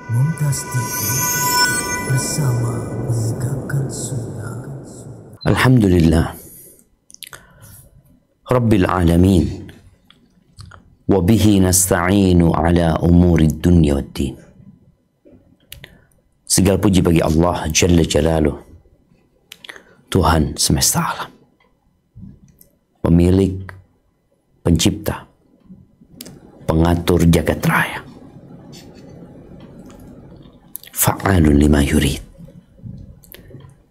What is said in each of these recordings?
Mumtaz TV bersama menegakkan sunnah. Alhamdulillah Rabbil alamin wa bihi nasta'inu ala umuri dunya waddin. Segala puji bagi Allah Jalla Jalaluh, Tuhan semesta alam, pemilik, pencipta, pengatur jagat raya, fa'alun lima yurid.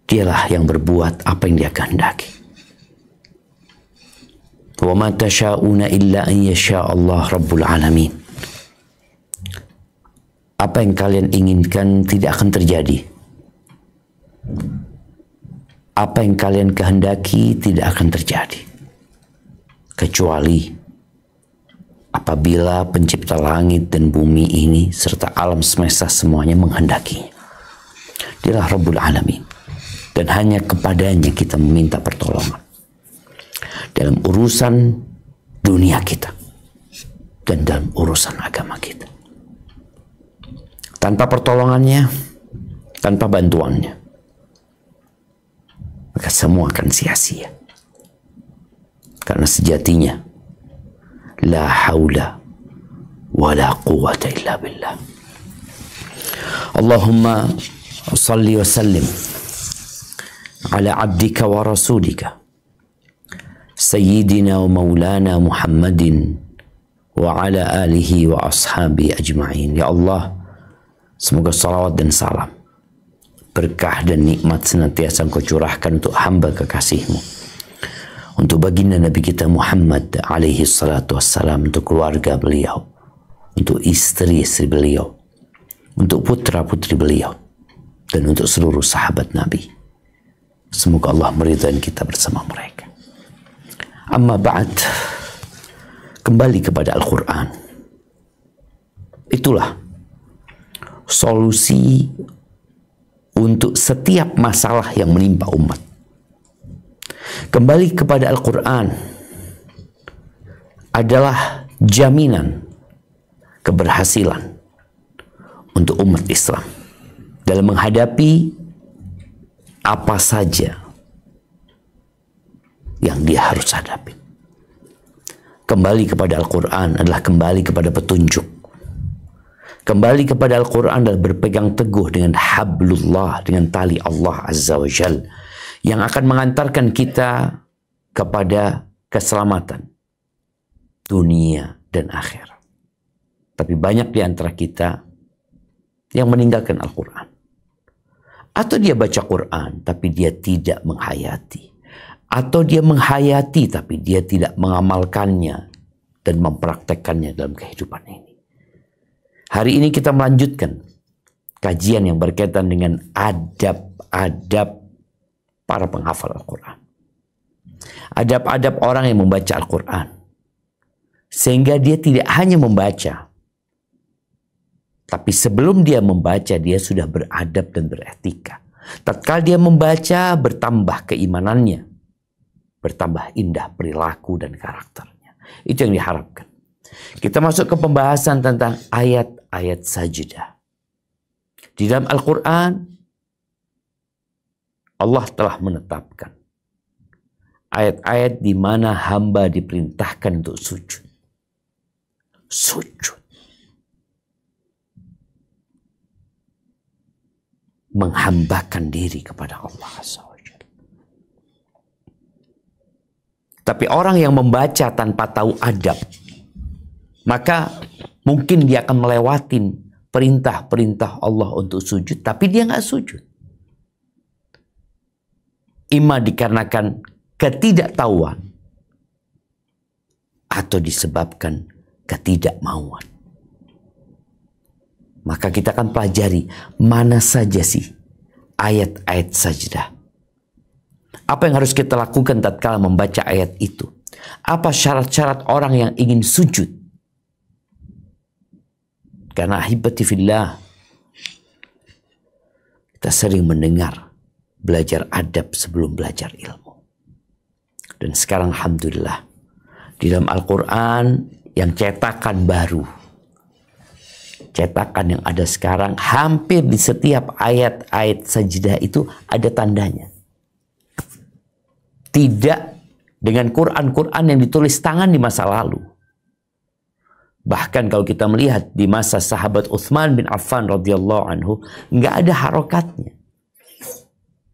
Dialah yang berbuat apa yang dia kehendaki. Wa ma tasha'una illa an yasha' Allah Rabbul Alamin. Apa yang kalian inginkan tidak akan terjadi. Apa yang kalian kehendaki tidak akan terjadi. Kecuali apabila pencipta langit dan bumi ini serta alam semesta semuanya menghendakinya. Dialah Rabbul Alamin. Dan hanya kepadanya kita meminta pertolongan dalam urusan dunia kita dan dalam urusan agama kita. Tanpa pertolongannya, tanpa bantuannya, maka semua akan sia-sia. Karena sejatinya la haula wa la quwwata illa billah. Allahumma salli wa sallim ala abdika wa rasulika Sayyidina wa maulana Muhammadin wa ala alihi wa ashabi ajma'in. Ya Allah, semoga salawat dan salam, berkah dan nikmat senantiasa Engkau curahkan untuk hamba kekasih-Mu, untuk baginda Nabi kita Muhammad alaihi salatu wassalam, untuk keluarga beliau, untuk istri-istri beliau, untuk putra-putri beliau, dan untuk seluruh sahabat Nabi. Semoga Allah meridhai kita bersama mereka. Amma ba'd, kembali kepada Al-Quran. Itulah solusi untuk setiap masalah yang menimpa umat. Kembali kepada Al-Quran adalah jaminan keberhasilan untuk umat Islam dalam menghadapi apa saja yang dia harus hadapi. Kembali kepada Al-Quran adalah kembali kepada petunjuk. Kembali kepada Al-Quran adalah berpegang teguh dengan hablullah, dengan tali Allah Azza wa Jal, yang akan mengantarkan kita kepada keselamatan dunia dan akhirat. Tapi banyak di antara kita yang meninggalkan Al-Quran. Atau dia baca Quran tapi dia tidak menghayati. Atau dia menghayati tapi dia tidak mengamalkannya dan mempraktekkannya dalam kehidupan ini. Hari ini kita melanjutkan kajian yang berkaitan dengan adab-adab para penghafal Al-Quran. Adab-adab orang yang membaca Al-Quran. Sehingga dia tidak hanya membaca, tapi sebelum dia membaca, dia sudah beradab dan beretika. Tatkala dia membaca, bertambah keimanannya, bertambah indah perilaku dan karakternya. Itu yang diharapkan. Kita masuk ke pembahasan tentang ayat-ayat sajdah. Di dalam Al-Quran, Allah telah menetapkan ayat-ayat di mana hamba diperintahkan untuk sujud. Sujud. Menghambakan diri kepada Allah SWT. Tapi orang yang membaca tanpa tahu adab, maka mungkin dia akan melewatin perintah-perintah Allah untuk sujud, tapi dia nggak sujud. Ima dikarenakan ketidaktahuan atau disebabkan ketidakmauan. Maka kita akan pelajari mana saja sih ayat-ayat sajdah. Apa yang harus kita lakukan tatkala membaca ayat itu? Apa syarat-syarat orang yang ingin sujud? Karena ahibati fillah, kita sering mendengar belajar adab sebelum belajar ilmu. Dan sekarang alhamdulillah di dalam Al-Quran yang cetakan baru, cetakan yang ada sekarang, hampir di setiap ayat-ayat sajdah itu ada tandanya. Tidak dengan Quran-Quran yang ditulis tangan di masa lalu. Bahkan kalau kita melihat di masa sahabat Utsman bin Affan radhiyallahu anhu, nggak ada harokatnya.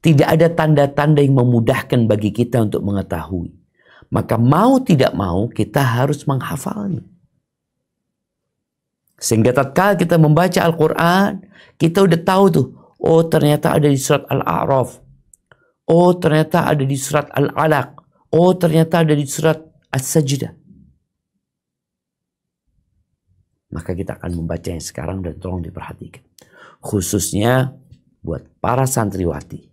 Tidak ada tanda-tanda yang memudahkan bagi kita untuk mengetahui. Maka mau tidak mau kita harus menghafalnya. Sehingga tatkala kita membaca Al-Quran, kita udah tahu tuh, oh ternyata ada di surat Al-A'raf. Oh ternyata ada di surat Al-Alaq. Oh ternyata ada di surat As-Sajdah. Maka kita akan membacanya sekarang dan tolong diperhatikan. Khususnya buat para santriwati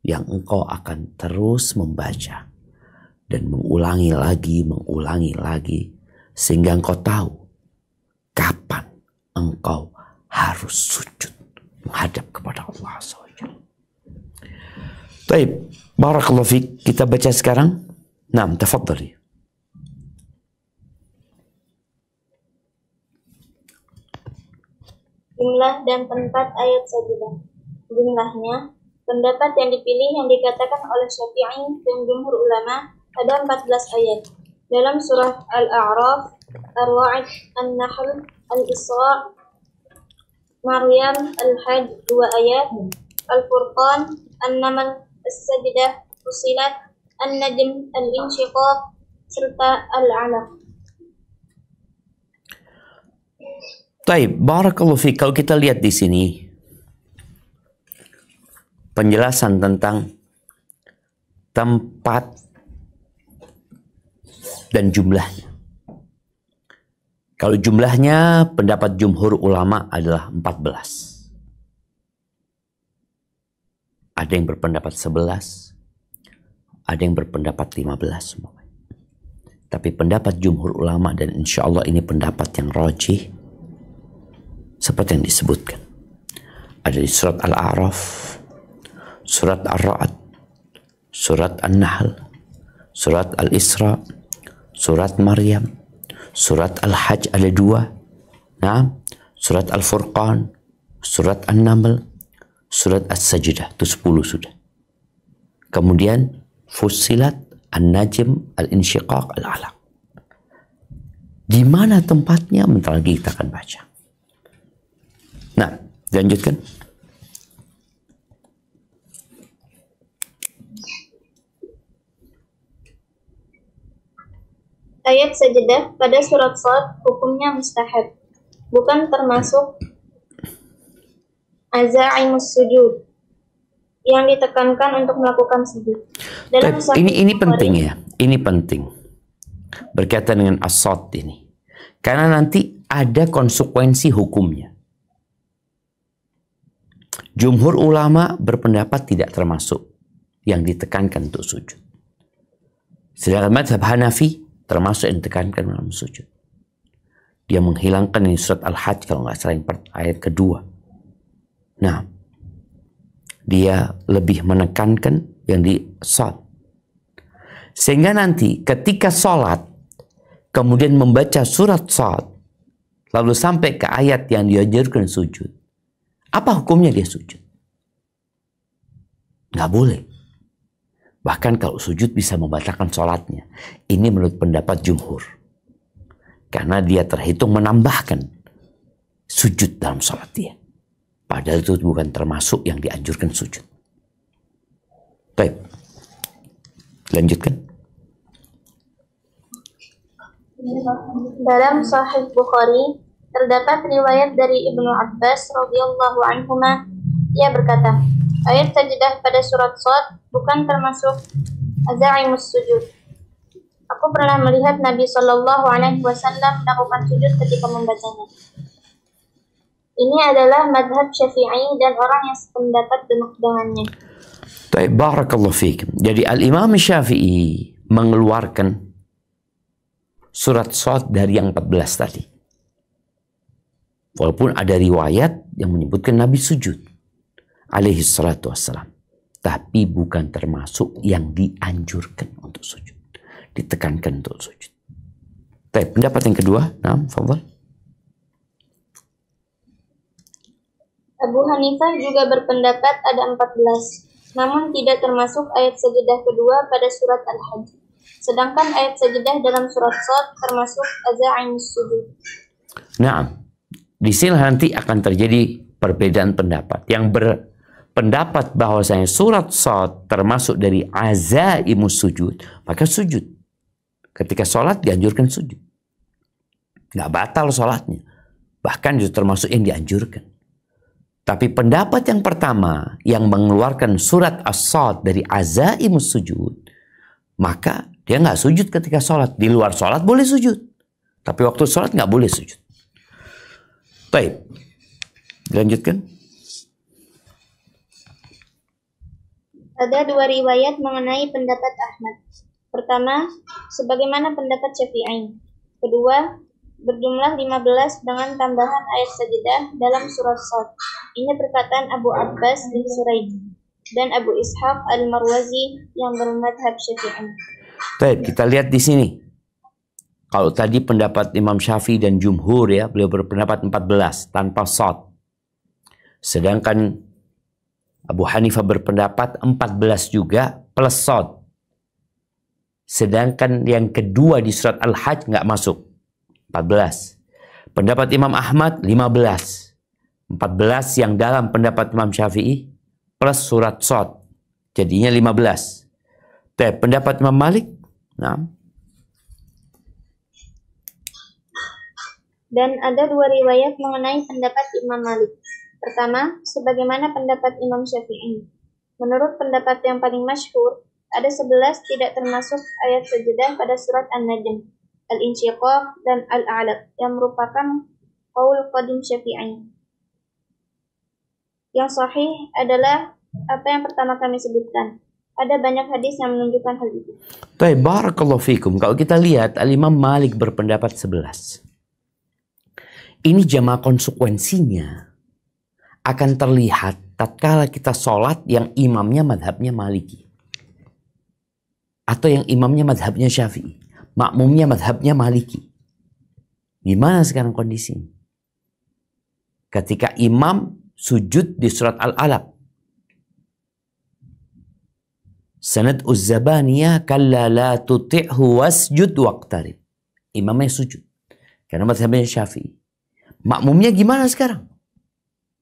yang engkau akan terus membaca dan mengulangi lagi sehingga engkau tahu kapan engkau harus sujud menghadap kepada Allah SWT. Baik, barakallahu fiik. Kita baca sekarang. Naam, tafadhali. Jumlah dan tempat ayat sajdah. Jumlahnya, pendapat yang dipilih yang dikatakan oleh Syafi'i dan jumhur ulama ada 14 ayat. Dalam surah Al-A'raf, Ar-Ra'd, An-Nahl, Al-Isra, Maryam, Al-Hajj 2 ayat, Al-Furqan, An-Naml, As-Sajdah, Fussilat, An-Najm, Al-Insyiqaq, serta Al-Alaq. Baik, barakallahu fiik. Kalau kita lihat di sini penjelasan tentang tempat dan jumlahnya. Kalau jumlahnya pendapat jumhur ulama adalah 14. Ada yang berpendapat 11, ada yang berpendapat 15. Tapi pendapat jumhur ulama, dan insya Allah ini pendapat yang rajih, seperti yang disebutkan. Ada di surat Al-A'raf, surat Ar-Ra'd, surat An-Nahl, surat Al-Isra, surat Maryam, surat Al-Hajj ada 2. Nah, surat Al-Furqan, surat An-Naml, surat As-Sajdah, itu 10 sudah. Kemudian Fussilat, An-Najm, Al-Insyiqaq, Al-Alaq. Di mana tempatnya? Bentar lagi kita akan baca. Nah, lanjutkan. Ayat sajdah pada surat Shad hukumnya mustahab, bukan termasuk azaimus sujud yang ditekankan untuk melakukan sujud. Ini penting ya, ini penting berkaitan dengan as-Shad ini, karena nanti ada konsekuensi hukumnya. Jumhur ulama berpendapat tidak termasuk yang ditekankan untuk sujud. Sedangkan mazhab Hanafi termasuk yang ditekankan dalam sujud. Dia menghilangkan ini surat Al-Hajj kalau nggak salah ayat kedua. Nah, dia lebih menekankan yang di Shad. Sehingga nanti ketika sholat kemudian membaca surat Shad lalu sampai ke ayat yang diajarkan sujud, apa hukumnya dia sujud? Nggak boleh. Bahkan kalau sujud bisa membatalkan sholatnya. Ini menurut pendapat jumhur. Karena dia terhitung menambahkan sujud dalam sholat dia. Padahal itu bukan termasuk yang dianjurkan sujud. Baik. Lanjutkan. Dalam Sahih Bukhari terdapat riwayat dari Ibnu Abbas radhiyallahu anhuma, ia berkata, ayat sajdah pada surat Shad bukan termasuk azaimus sujud. Aku pernah melihat Nabi Shallallahu Alaihi Wasallam melakukan sujud ketika membacanya. Ini adalah madhab Syafi'i dan orang yang sependapat dengannya. Baik, barakallahu fiik. Jadi Al-Imam Syafi'i mengeluarkan surat Shad dari yang 14 tadi. Walaupun ada riwayat yang menyebutkan Nabi sujud alaihi salatu wassalam, tapi bukan termasuk yang dianjurkan untuk sujud, ditekankan untuk sujud. Baik, pendapat yang kedua, nah, fadhal. Abu Hanifah juga berpendapat ada 14, namun tidak termasuk ayat sajadah kedua pada surat Al-Hajj. Sedangkan ayat sajadah dalam surat Shad termasuk azaimus sujud. Nah, di sini nanti akan terjadi perbedaan pendapat. Yang berpendapat bahwasanya surat Shad termasuk dari azaimus sujud, maka sujud. Ketika sholat dianjurkan sujud. Nggak batal sholatnya. Bahkan itu termasuk yang dianjurkan. Tapi pendapat yang pertama yang mengeluarkan surat As-Shad dari azaimus sujud, maka dia nggak sujud ketika sholat. Di luar sholat boleh sujud. Tapi waktu sholat nggak boleh sujud. Baik. Dilanjutkan. Ada dua riwayat mengenai pendapat Ahmad. Pertama, sebagaimana pendapat Syafi'i. Kedua, berjumlah 15 dengan tambahan ayat sajadah dalam surat Shad. Ini perkataan Abu Abbas bin Suraid dan Abu Ishaq al-Marwazi yang bermadhab Syafi'i. Baik, kita lihat di sini. Kalau tadi pendapat Imam Syafi'i dan Jumhur ya, beliau berpendapat 14 tanpa Shad. Sedangkan Abu Hanifah berpendapat 14 juga plus Shad. Sedangkan yang kedua di surat Al-Hajj nggak masuk. 14. Pendapat Imam Ahmad 15. 14 yang dalam pendapat Imam Syafi'i plus surat Shad. Jadinya 15. Pendapat Imam Malik. Nah. Dan ada dua riwayat mengenai pendapat Imam Malik. Pertama, sebagaimana pendapat Imam Syafi'i. Menurut pendapat yang paling masyhur, ada 11 tidak termasuk ayat sajadah pada surat An-Najm, Al-Insyiqaq, dan Al-A'laq yang merupakan qaul qadim Syafi'i. Yang sahih adalah apa yang pertama kami sebutkan. Ada banyak hadis yang menunjukkan hal itu. Baik, barakallahu fikum. Kalau kita lihat, Al-Imam Malik berpendapat 11. Ini jamaah konsekuensinya akan terlihat tatkala kita sholat yang imamnya madhabnya Maliki. Atau yang imamnya madhabnya Syafi'i. Makmumnya madhabnya Maliki. Gimana sekarang kondisinya? Ketika imam sujud di surat Al-Alaq. Sanad Uz-Zabaniyah kalla la tuti'hu wasjud waqtarib. Imamnya sujud. Karena madhabnya Syafi'i. Makmumnya gimana sekarang?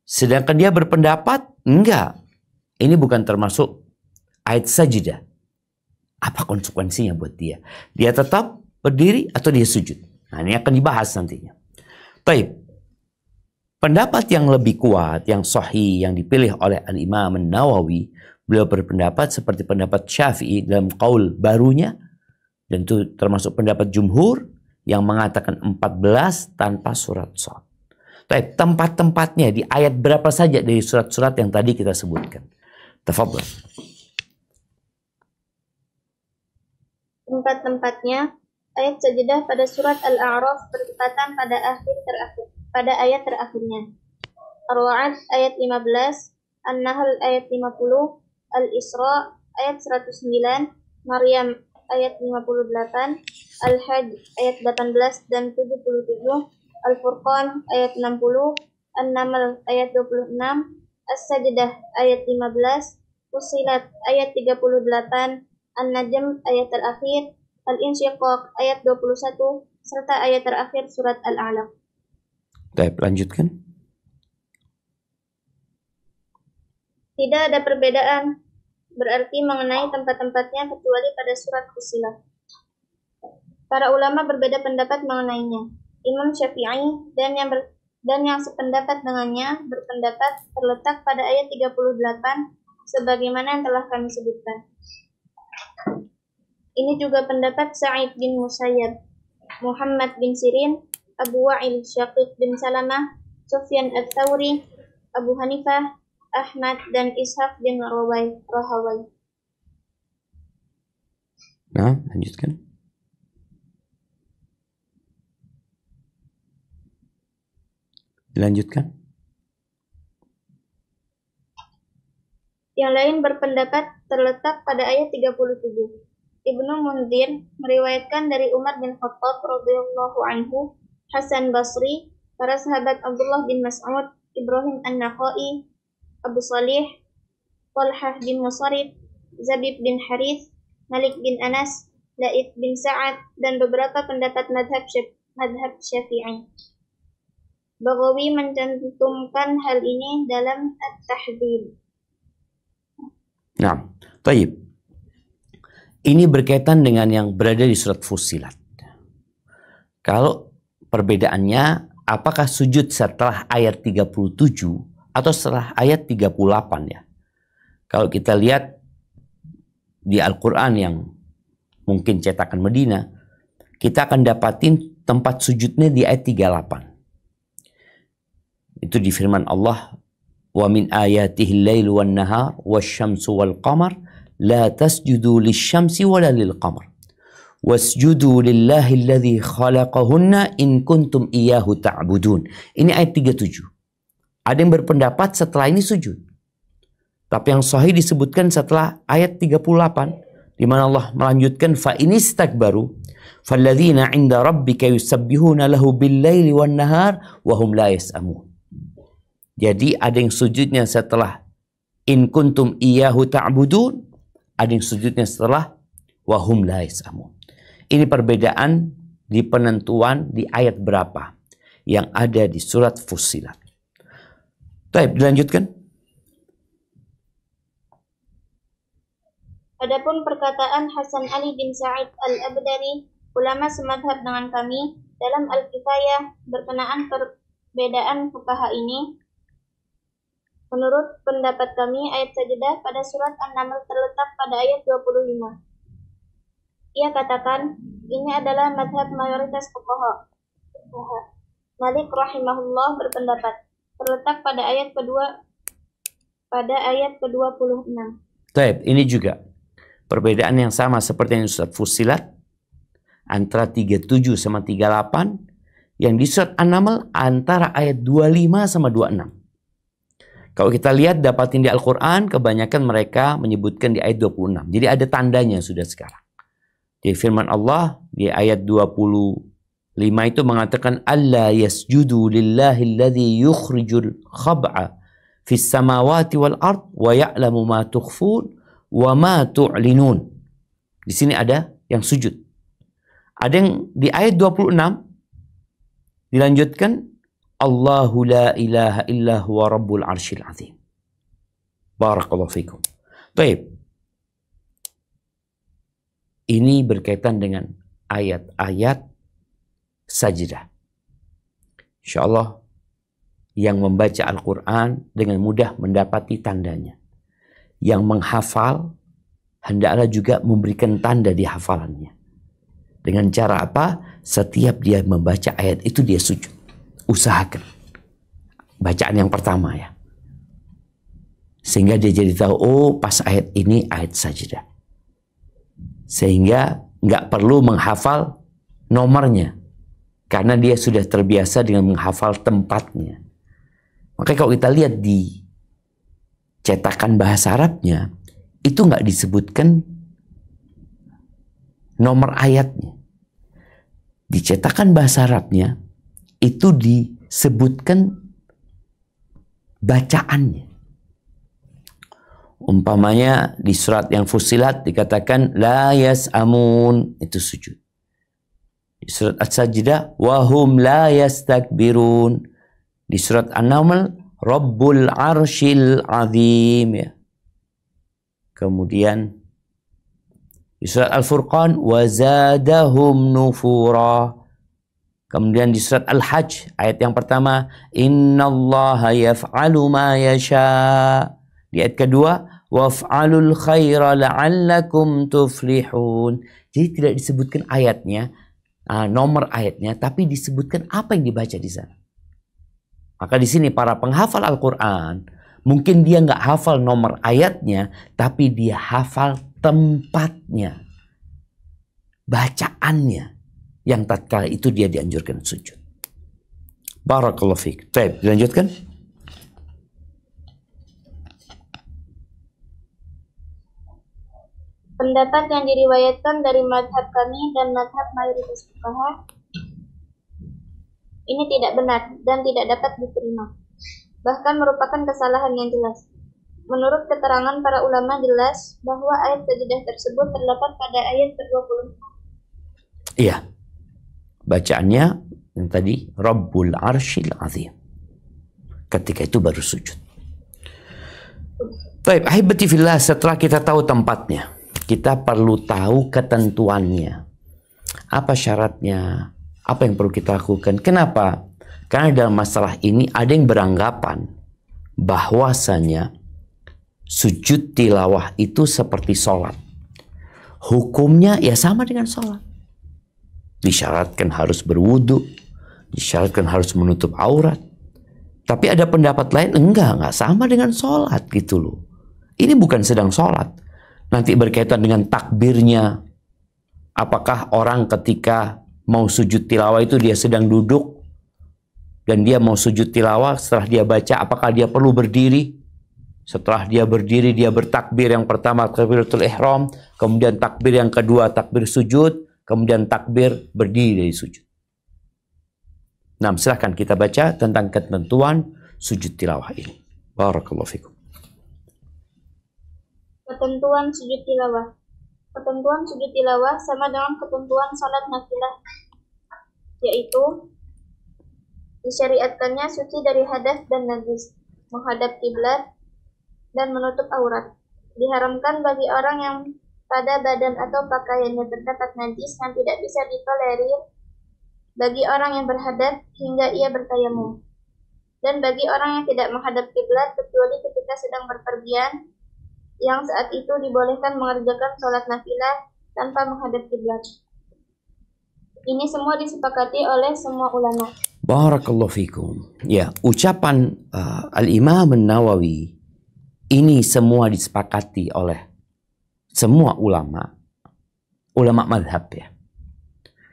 Sedangkan dia berpendapat, enggak. Ini bukan termasuk ayat sajidah. Apa konsekuensinya buat dia? Dia tetap berdiri atau dia sujud? Nah, ini akan dibahas nantinya. Baik. Pendapat yang lebih kuat, yang sahih, yang dipilih oleh Al-Imam Nawawi, beliau berpendapat seperti pendapat Syafi'i dalam qaul barunya, dan itu termasuk pendapat jumhur yang mengatakan 14 tanpa surat Shad. Baik, tempat-tempatnya di ayat berapa saja dari surat-surat yang tadi kita sebutkan? Tafadhol. Tempat-tempatnya ayat sajadah pada surat Al-A'raf bertepatan pada ayat terakhirnya. Ar-Ra'd ayat 15, An-Nahl ayat 50, Al-Isra ayat 109, Maryam ayat 58, Al-Hajj ayat 18 dan 77, Al-Furqan ayat 60, An-Naml ayat 26, As-Sajdah ayat 15, Fussilat ayat 38, An-Najm ayat terakhir, Al-Insyiqaq ayat 21, serta ayat terakhir surat Al-A'laq. Baik, lanjutkan. Tidak ada perbedaan berarti mengenai tempat-tempatnya kecuali pada surat Fussilat. Para ulama berbeda pendapat mengenainya. Imam Syafi'i dan yang sependapat dengannya berpendapat terletak pada ayat 38 sebagaimana yang telah kami sebutkan. Ini juga pendapat Sa'id bin Musayyab, Muhammad bin Sirin, Abu Wa'il Syaqiq bin Salamah, Sufyan al-Thawri, Abu Hanifah, Ahmad, dan Ishaq bin Rahawai. Nah, lanjutkan. Dilanjutkan. Yang lain berpendapat terletak pada ayat 37. Ibnu Munzir meriwayatkan dari Umar bin Khattab radhiyallahu anhu, Hasan Basri, para sahabat Abdullah bin Mas'ud, Ibrahim An-Nakhai, Abu Salih, Talhah bin Musarrif, Zabib bin Harith, Malik bin Anas, Laith bin Sa'ad, dan beberapa pendapat madhab Syafi'i. Baghawi mencantumkan hal ini dalam At-Tahdhib. Nah, baik. Ini berkaitan dengan yang berada di surat Fussilat. Kalau perbedaannya, apakah sujud setelah ayat 37 atau setelah ayat 38 ya? Kalau kita lihat di Al-Quran yang mungkin cetakan Medina, kita akan dapatin tempat sujudnya di ayat 38. Itu di firman Allah, wa min ayatihi al-lailu wan nahar wasyamsu wal qamar la tasjudu lisyamsi wala lil qamar wasjudu lillahi alladhi khalaqahunna in kuntum iyyahu ta'budun. Ini ayat 37. Ada yang berpendapat setelah ini sujud. Tapi yang sahih disebutkan setelah ayat 38 di mana Allah melanjutkan fa inistakbaru falladzina 'inda rabbika yusabbihuna lahu bil-laili wan nahar wa hum la yas'amun. Jadi ada yang sujudnya setelah in kuntum iyyahu ta'budun, ada yang sujudnya setelah wa hum la yas'amun. Ini perbedaan di penentuan di ayat berapa yang ada di surat Fussilat. Baik, dilanjutkan. Adapun perkataan Hasan Ali bin Sa'id Al-Abdari, ulama semadhab dengan kami, dalam Al-Kifayah berkenaan perbedaan fuqaha ini, menurut pendapat kami, ayat sajadah pada surat An-Naml terletak pada ayat 25. Ia katakan, ini adalah madhab mayoritas fuqaha. Malik rahimahullah berpendapat, terletak pada ayat ke-26. Baik, ini juga perbedaan yang sama seperti yang di surat Fussilat, antara 37 sama 38, yang di surat An-Naml antara ayat 25 sama 26. Kalau kita lihat dapatin di Al-Quran, kebanyakan mereka menyebutkan di ayat 26. Jadi ada tandanya sudah sekarang. Di firman Allah di ayat 25 itu mengatakan alla yasjudu lillahi alladhi yukhrijul khab'a fis samawati wal ard wa ya'lamu ma tukhfun wa ma tu'linun. Di sini ada yang sujud. Ada yang di ayat 26 dilanjutkan Allahu la ilaha illa huwa rabbul arsyil azim. Barakallahu fikum. Baik. Ini berkaitan dengan ayat-ayat sajdah. InsyaAllah yang membaca Al-Quran dengan mudah mendapati tandanya. Yang menghafal hendaklah juga memberikan tanda di hafalannya. Dengan cara apa? Setiap dia membaca ayat itu dia sujud. Usahakan. Bacaan yang pertama ya. Sehingga dia jadi tahu, oh pas ayat ini ayat sajdah. Sehingga nggak perlu menghafal nomornya. Karena dia sudah terbiasa dengan menghafal tempatnya. Maka kalau kita lihat di cetakan bahasa Arabnya, itu nggak disebutkan nomor ayatnya. Di cetakan bahasa Arabnya, itu disebutkan bacaannya. Umpamanya di surat yang Fussilat dikatakan la yas'amun, itu sujud. Di surat As-Sajdah wahum la yastakbirun. Di surat An-Naml Rabbul Arsyil Azim ya. Kemudian di surat Al-Furqan wazadahum nufura. Kemudian di surat Al-Hajj ayat yang pertama innallaha yaf'alu ma yasha. Di ayat kedua waf'alul khaira la'allakum tuflihun. Jadi tidak disebutkan ayatnya, nomor ayatnya, tapi disebutkan apa yang dibaca di sana. Maka di sini para penghafal Al-Quran, mungkin dia nggak hafal nomor ayatnya, tapi dia hafal tempatnya, bacaannya, yang tatkala itu dia dianjurkan sujud. Barakallahu fiik. Baik, dilanjutkan. Pendapat yang diriwayatkan dari madhab kami dan madhab mayoritas fuqaha ini tidak benar dan tidak dapat diterima. bahkan merupakan kesalahan yang jelas. Menurut keterangan para ulama jelas bahwa ayat sajadah tersebut terdapat pada ayat ke-20. Iya. Bacaannya yang tadi Rabbul Arsyil Azim. Ketika itu baru sujud. Baik, ahibati fillah, setelah kita tahu tempatnya, kita perlu tahu ketentuannya. Apa syaratnya? Apa yang perlu kita lakukan? Kenapa? Karena dalam masalah ini ada yang beranggapan bahwasanya sujud tilawah itu seperti sholat. Hukumnya ya sama dengan sholat. Disyaratkan harus berwudu, disyaratkan harus menutup aurat. Tapi ada pendapat lain, enggak sama dengan sholat gitu loh. Ini bukan sedang sholat. Nanti berkaitan dengan takbirnya. Apakah orang ketika mau sujud tilawah itu dia sedang duduk dan dia mau sujud tilawah, setelah dia baca apakah dia perlu berdiri? Setelah dia berdiri, dia bertakbir yang pertama takbiratul ihram, kemudian takbir yang kedua takbir sujud, kemudian takbir berdiri dari sujud. Nah, silahkan kita baca tentang ketentuan sujud tilawah ini. Barakallahu fikum. Ketentuan sujud tilawah. Ketentuan sujud tilawah sama dengan ketentuan salat nafilah, yaitu disyariatkannya suci dari hadas dan najis, menghadap kiblat, dan menutup aurat. Diharamkan bagi orang yang pada badan atau pakaiannya terdapat najis yang tidak bisa ditolerir bagi orang yang berhadas hingga ia bertayamum, dan bagi orang yang tidak menghadap kiblat kecuali ketika sedang berpergian, yang saat itu dibolehkan mengerjakan sholat nafilah tanpa menghadap kiblat. Ini semua disepakati oleh semua ulama. Barakallahu fikum. Ya, ucapan Al-Imam An-Nawawi ini semua disepakati oleh semua ulama madhab ya.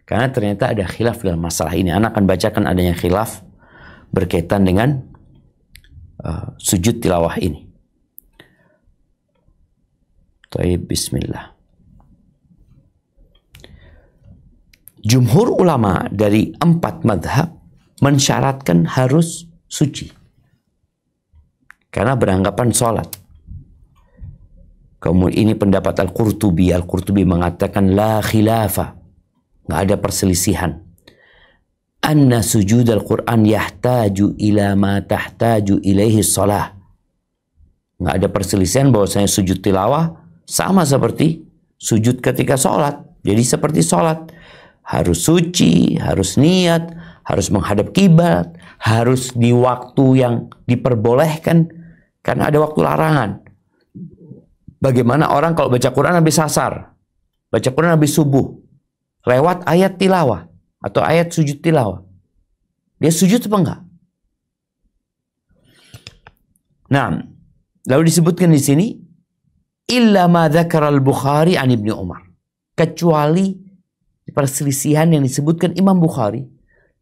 Karena ternyata ada khilaf dalam masalah ini. Anak akan bacakan adanya khilaf berkaitan dengan sujud tilawah ini. Baik, bismillah. Jumhur ulama dari 4 madhab mensyaratkan harus suci. Karena beranggapan sholat. Kemudian ini pendapat Al-Qurtubi. Al-Qurtubi mengatakan la khilafa. Nggak ada perselisihan. Anna sujud Al-Quran yahtaju ila ma tahtaju ilaihi shalah. Nggak ada perselisihan bahwasanya sujud tilawah sama seperti sujud ketika sholat. Jadi seperti sholat. Harus suci, harus niat, harus menghadap kiblat, harus di waktu yang diperbolehkan. Karena ada waktu larangan. Bagaimana orang kalau baca Quran habis asar, baca Quran habis subuh, lewat ayat tilawah atau ayat sujud tilawah, dia sujud apa enggak? Nah, lalu disebutkan di sini illa ma dzakara al-Bukhari an Ibnu Umar, kecuali perselisihan yang disebutkan Imam Bukhari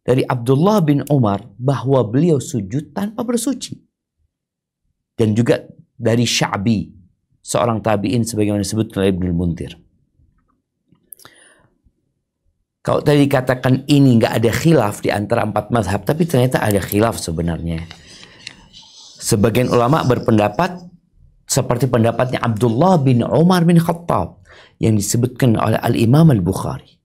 dari Abdullah bin Umar bahwa beliau sujud tanpa bersuci, dan juga dari Sya'bi, seorang tabi'in sebagaimana disebutkan oleh Ibnu Munzir. Kalau tadi dikatakan ini nggak ada khilaf di antara 4 mazhab, tapi ternyata ada khilaf sebenarnya. Sebagian ulama berpendapat seperti pendapatnya Abdullah bin Umar bin Khattab yang disebutkan oleh Al-Imam Al-Bukhari,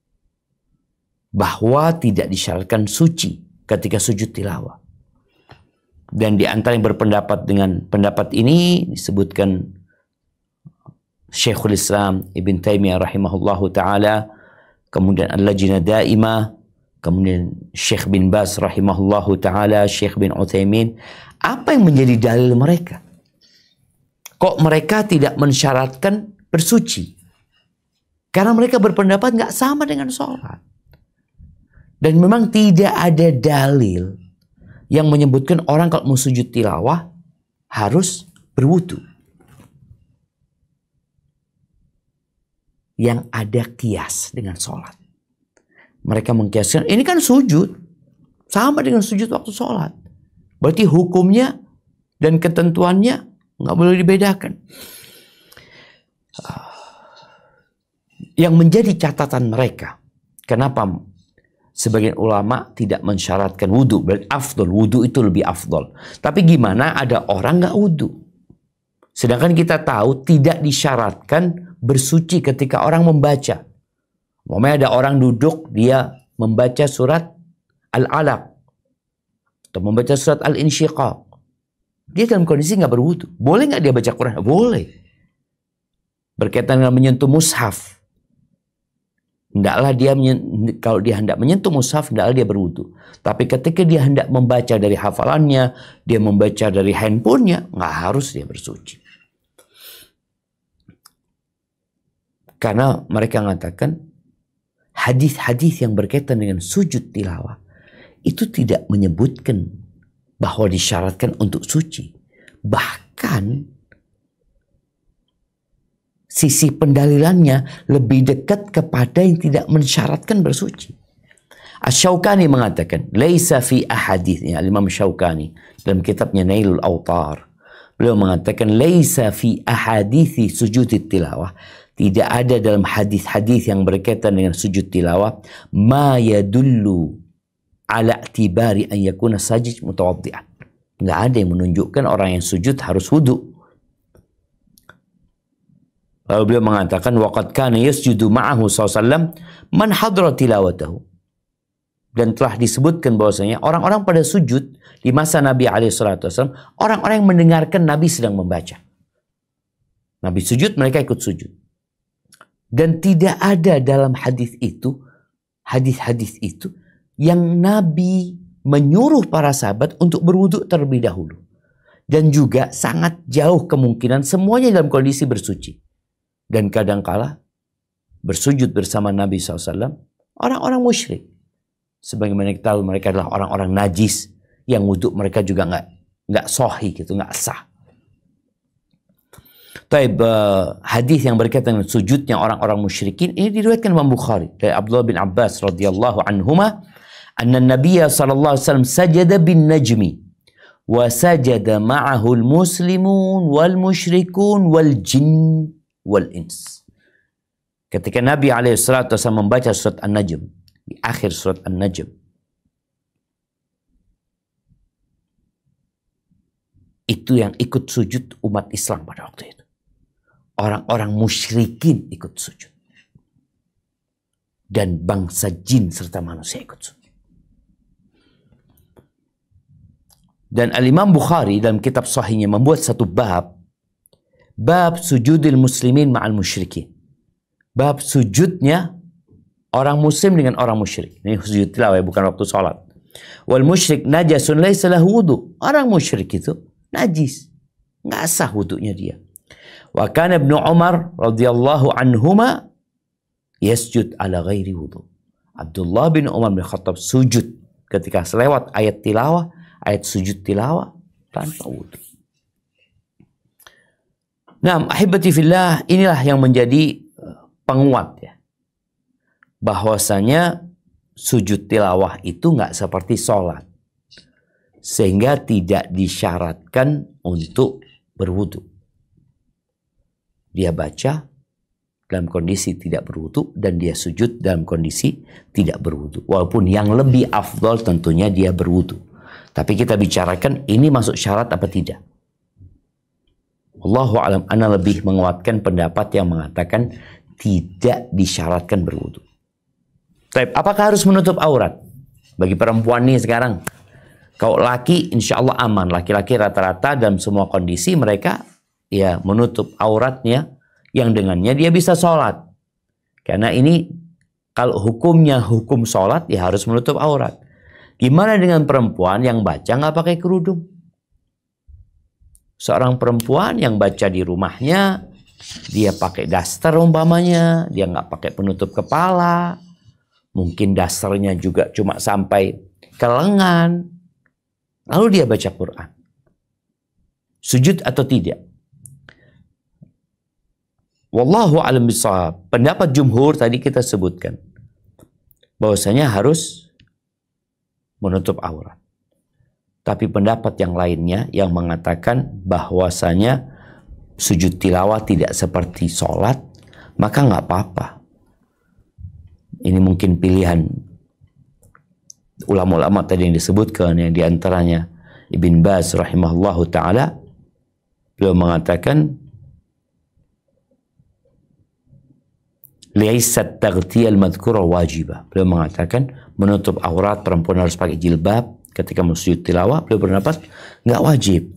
bahwa tidak disyaratkan suci ketika sujud tilawah. Dan di antara yang berpendapat dengan pendapat ini disebutkan Syekhul Islam Ibn Taimiyah rahimahullahu ta'ala, kemudian Al-Lajnah Daimah, kemudian Syekh bin Baz rahimahullahu ta'ala, Syekh bin Utsaimin. Apa yang menjadi dalil mereka? Kok mereka tidak mensyaratkan bersuci? Karena mereka berpendapat nggak sama dengan sholat. Dan memang tidak ada dalil yang menyebutkan orang kalau mau sujud tilawah harus berwudu. Yang ada kias dengan sholat. Mereka mengkiaskan, ini kan sujud. Sama dengan sujud waktu sholat. Berarti hukumnya dan ketentuannya nggak boleh dibedakan. Yang menjadi catatan mereka, kenapa Sebagian ulama tidak mensyaratkan wudhu. Berarti afdol, wudhu itu lebih afdol. Tapi gimana ada orang nggak wudhu? Sedangkan kita tahu tidak disyaratkan bersuci ketika orang membaca. Umpamanya ada orang duduk, dia membaca surat Al-Alaq atau membaca surat Al-Insyiqaq. Dia dalam kondisi nggak berwudhu. Boleh nggak dia baca Quran? Boleh. Berkaitan dengan menyentuh mushaf. Hendaklah dia, kalau dia hendak menyentuh mushaf, hendaklah dia berwudu. Tapi ketika dia hendak membaca dari hafalannya, dia membaca dari handphonenya, nggak harus dia bersuci. Karena mereka mengatakan hadis-hadis yang berkaitan dengan sujud tilawah itu tidak menyebutkan bahwa disyaratkan untuk suci. Bahkan sisi pendalilannya lebih dekat kepada yang tidak mensyaratkan bersuci. Asy-Syaukani mengatakan, "Laisa fi ahaditsnya," Imam Syaukani dalam kitabnya Nailul Awtar. Beliau mengatakan, "Laisa fi ahadithi sujudit tilawah." Tidak ada dalam hadis-hadis yang berkaitan dengan sujud tilawah ma yadullu ala i'tibari an yakuna sajid mutawaddi'an. Enggak ada yang menunjukkan orang yang sujud harus wudu. Lalu beliau mengatakan waqad kana yasjudu ma'ahu sallallahu man hadra tilawatahu. Dan telah disebutkan bahwasanya orang-orang pada sujud di masa Nabi alaihi salatu wasallam, orang-orang yang mendengarkan Nabi sedang membaca. Nabi sujud, mereka ikut sujud. Dan tidak ada dalam hadis itu, hadis-hadis itu yang Nabi menyuruh para sahabat untuk berwudu terlebih dahulu. Dan juga sangat jauh kemungkinan semuanya dalam kondisi bersuci. Dan kadangkala bersujud bersama Nabi SAW orang-orang musyrik. Sebagaimana kita tahu mereka adalah orang-orang najis yang wudhu mereka juga nggak sahih gitu, nggak sah. Taib hadis yang berkaitan dengan sujudnya orang-orang musyrikin ini diriwayatkan Imam Bukhari dari Abdullah bin Abbas radhiyallahu anhuma, anna Nabiyya sallallahu alaihi wasallam sajada bin najmi wa sajada ma'ahu al-muslimun wal musyrikun wal jinn wal ins. Ketika Nabi alaihissalatu wasallam membaca surat An-Najm, di akhir surat An-Najm, itu yang ikut sujud umat Islam pada waktu itu. Orang-orang musyrikin ikut sujud. Dan bangsa jin serta manusia ikut sujud. Dan Al-Imam Bukhari dalam kitab sahihnya membuat satu bab sujudil muslimin ma'al musyrikin. Bab sujudnya orang muslim dengan orang musyrik. Ini sujud tilawah, bukan waktu sholat. Wal musyrik najasun laisa lahu wudu. Orang musyrik itu najis, nggak sah wudunya dia. Wa kana Ibnu Umar radhiyallahu anhuma yasjud ala ghairi wudu. Abdullah bin Umar bin Khattab sujud ketika selewat ayat tilawah, ayat sujud tilawah tanpa wudu. Nah, ahibati fillah, inilah yang menjadi penguat ya. Bahwasanya sujud tilawah itu nggak seperti sholat. Sehingga tidak disyaratkan untuk berwudu. Dia baca dalam kondisi tidak berwudu dan dia sujud dalam kondisi tidak berwudu. Walaupun yang lebih afdol tentunya dia berwudu. Tapi kita bicarakan ini masuk syarat apa tidak. Wallahu a'lam, ana lebih menguatkan pendapat yang mengatakan tidak disyaratkan berwudu. Apakah harus menutup aurat? Bagi perempuan nih sekarang, kalau laki insya Allah aman. Laki-laki rata-rata dalam semua kondisi mereka ya menutup auratnya yang dengannya dia bisa sholat. Karena ini kalau hukumnya hukum sholat ya harus menutup aurat. Gimana dengan perempuan yang baca nggak pakai kerudung? Seorang perempuan yang baca di rumahnya, dia pakai daster umpamanya, dia nggak pakai penutup kepala, mungkin dasternya juga cuma sampai ke lengan, lalu dia baca Quran. Sujud atau tidak? Wallahu a'lam bishawab. Pendapat jumhur tadi kita sebutkan bahwasanya harus menutup aurat. Tapi pendapat yang lainnya yang mengatakan bahwasanya sujud tilawah tidak seperti sholat, maka nggak apa-apa. Ini mungkin pilihan ulama-ulama tadi yang disebutkan, yang diantaranya Ibn Baz rahimahullahu ta'ala, beliau mengatakan laisat taghtiyal madhkura wajibah. Beliau mengatakan menutup aurat perempuan harus pakai jilbab ketika sujud tilawah. Beliau berpendapat nggak wajib,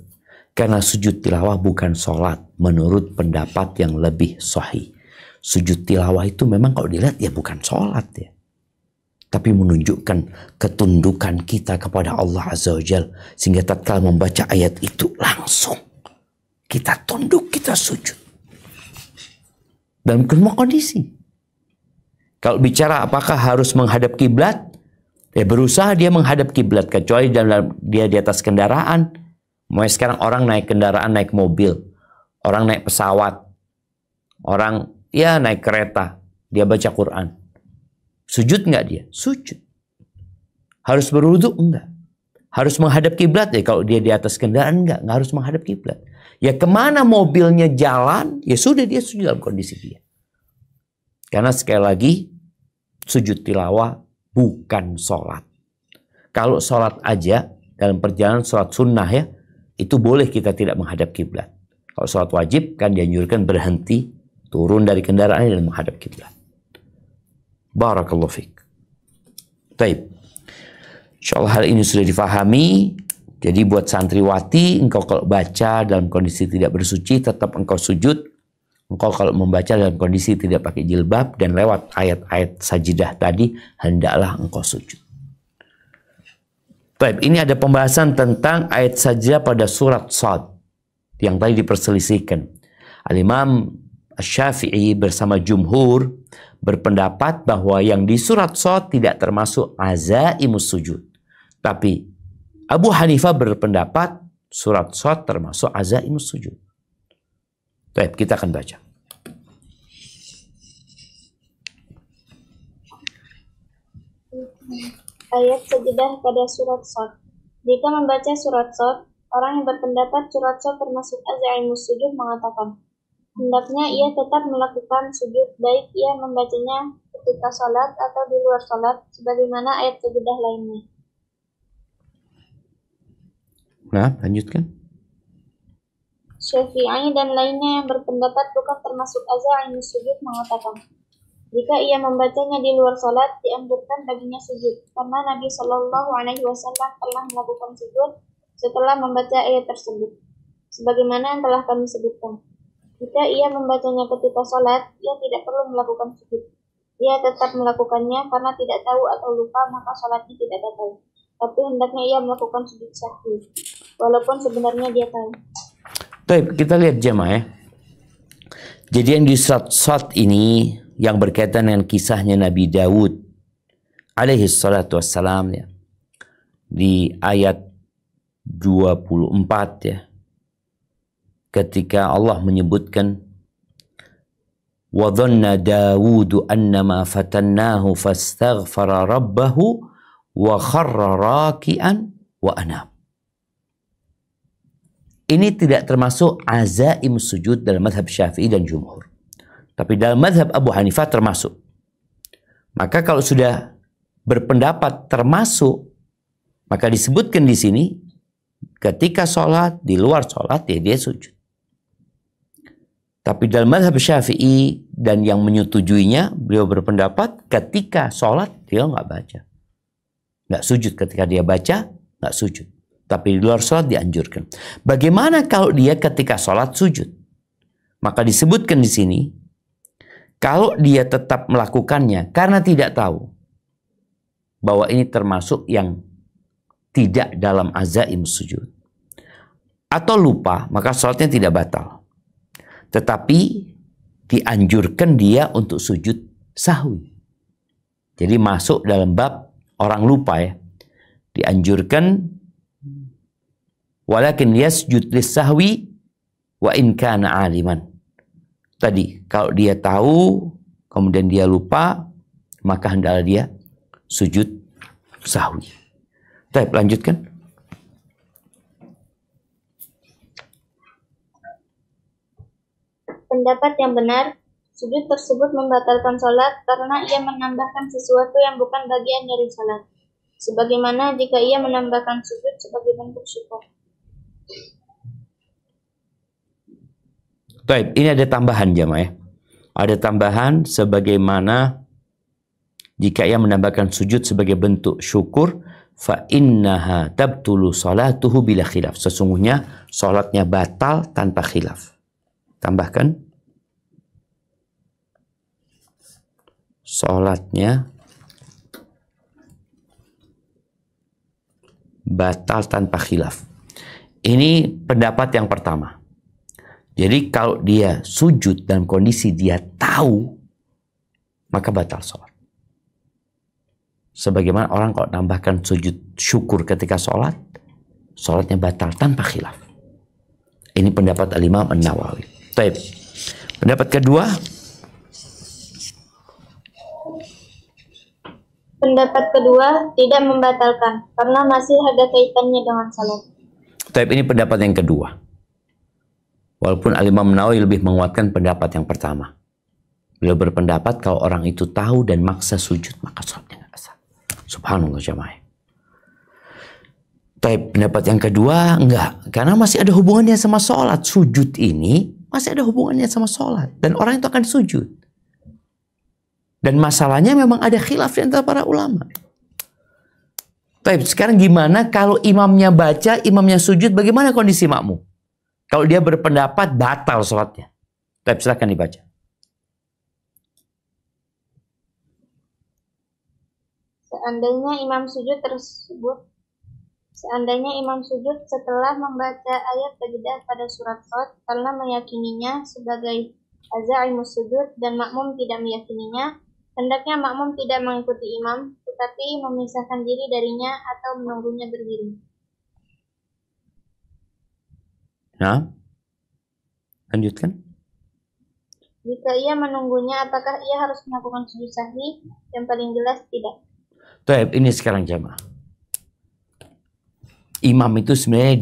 karena sujud tilawah bukan sholat menurut pendapat yang lebih sahih. Sujud tilawah itu memang kalau dilihat ya bukan sholat ya, tapi menunjukkan ketundukan kita kepada Allah Azza wa Jalla, sehingga tatkala membaca ayat itu langsung kita tunduk, kita sujud dalam semua kondisi. Kalau bicara apakah harus menghadap kiblat, ya berusaha dia menghadap kiblat, kecuali dalam dia di atas kendaraan. Mau sekarang orang naik kendaraan, naik mobil, orang naik pesawat, orang ya naik kereta, dia baca Quran. Sujud nggak dia? Sujud. Harus berwudu? Enggak. Harus menghadap kiblat ya kalau dia di atas kendaraan? Enggak harus menghadap kiblat. Ya kemana mobilnya jalan, ya sudah dia sujud dalam kondisi dia. Karena sekali lagi, sujud tilawah bukan sholat. Kalau sholat aja, dalam perjalanan sholat sunnah ya, itu boleh kita tidak menghadap kiblat. Kalau sholat wajib kan dianjurkan berhenti, turun dari kendaraan dan menghadap kiblat. Barakallahu fiik. Baik. Insyaallah hal ini sudah difahami. Jadi buat santriwati, engkau kalau baca dalam kondisi tidak bersuci, tetap engkau sujud. Engkau kalau membaca dalam kondisi tidak pakai jilbab dan lewat ayat-ayat sajidah tadi, hendaklah engkau sujud. Baik, ini ada pembahasan tentang ayat sajidah pada surat Shad yang tadi diperselisihkan. Al-Imam Asy-Syafi'i bersama jumhur berpendapat bahwa yang di surat Shad tidak termasuk azaimus sujud. Tapi Abu Hanifah berpendapat surat Shad termasuk azaimus sujud. Baik, kita akan baca. Ayat sajidah pada surat Shad. Jika membaca surat Shad, orang yang berpendapat surat Shad termasuk azaimus sujud mengatakan, hendaknya ia tetap melakukan sujud baik ia membacanya ketika sholat atau di luar sholat, sebagaimana ayat sajidah lainnya. Nah, lanjutkan. Syafi'i dan lainnya yang berpendapat bukan termasuk azaimus sujud mengatakan, jika ia membacanya di luar sholat, dianjurkan baginya sujud, karena Nabi Shallallahu Alaihi Wasallam telah melakukan sujud setelah membaca ayat tersebut, sebagaimana yang telah kami sebutkan. Jika ia membacanya ketika sholat, ia tidak perlu melakukan sujud. Ia tetap melakukannya karena tidak tahu atau lupa, maka sholatnya tidak batal. Tapi hendaknya ia melakukan sujud sahwi, walaupun sebenarnya dia tahu. Baik, kita lihat jemaah ya. Jadi yang di surat Shad ini yang berkaitan dengan kisahnya Nabi Daud alaihi salatu wassalam ya. Di ayat 24 ya. Ketika Allah menyebutkan wa dhanna Dawudu annama fatannahu fastaghfara rabbahu wa kharra raki'an wa anab. Ini tidak termasuk azaim sujud dalam mazhab Syafi'i dan jumhur. Tapi dalam mazhab Abu Hanifah termasuk. Maka kalau sudah berpendapat termasuk, maka disebutkan di sini ketika sholat, di luar sholat ya dia sujud. Tapi dalam mazhab Syafi'i dan yang menyetujuinya, beliau berpendapat ketika sholat dia nggak baca. Nggak sujud ketika dia baca, nggak sujud. Tapi di luar sholat dianjurkan. Bagaimana kalau dia ketika sholat sujud? Maka disebutkan di sini, kalau dia tetap melakukannya karena tidak tahu bahwa ini termasuk yang tidak dalam azaim sujud, atau lupa, maka sholatnya tidak batal. Tetapi dianjurkan dia untuk sujud sahwi. Jadi masuk dalam bab orang lupa ya. Dianjurkan walakin yasjud lis-sahwi wa in kana aliman. Tadi kalau dia tahu kemudian dia lupa, maka hendaklah dia sujud sahwi. Baik, lanjutkan. Pendapat yang benar, sujud tersebut membatalkan sholat karena ia menambahkan sesuatu yang bukan bagian dari sholat. sebagaimana jika ia menambahkan sujud sebagai bentuk syukur. Baik, ini ada tambahan jamaah ya. Ada tambahan sebagaimana jika ia menambahkan sujud sebagai bentuk syukur, fa innaha tabtulu salatuhu bila khilaf. Sesungguhnya salatnya batal tanpa khilaf. Tambahkan, salatnya batal tanpa khilaf. Ini pendapat yang pertama. Jadi kalau dia sujud dalam kondisi dia tahu, maka batal sholat. Sebagaimana orang kalau nambahkan sujud syukur ketika sholat, sholatnya batal tanpa khilaf. Ini pendapat Al-Imam An-Nawawi. Baik. Pendapat kedua. Pendapat kedua tidak membatalkan karena masih ada kaitannya dengan salat. Baik, ini pendapat yang kedua. Walaupun Al-Imam Nawawi lebih menguatkan pendapat yang pertama. Beliau berpendapat kalau orang itu tahu dan maksa sujud, maka sholatnya nggak sah. Subhanallah jamaah. Tapi pendapat yang kedua enggak, karena masih ada hubungannya sama sholat. Sujud ini masih ada hubungannya sama sholat, dan orang itu akan sujud. Dan masalahnya memang ada khilaf di antara para ulama. Tapi sekarang gimana kalau imamnya baca, imamnya sujud, bagaimana kondisi makmum? Kalau dia berpendapat batal sholatnya. Tapi silahkan dibaca. Seandainya imam sujud setelah membaca ayat sajadah pada surat Shad karena meyakininya sebagai azaimus sujud dan makmum tidak meyakininya, hendaknya makmum tidak mengikuti imam, tetapi memisahkan diri darinya atau menunggunya berdiri. Nah, lanjutkan. Jika ia menunggunya, apakah ia harus melakukan sujud sahwi? Yang paling jelas tidak. Baik, ini sekarang jamaah. Imam itu sebenarnya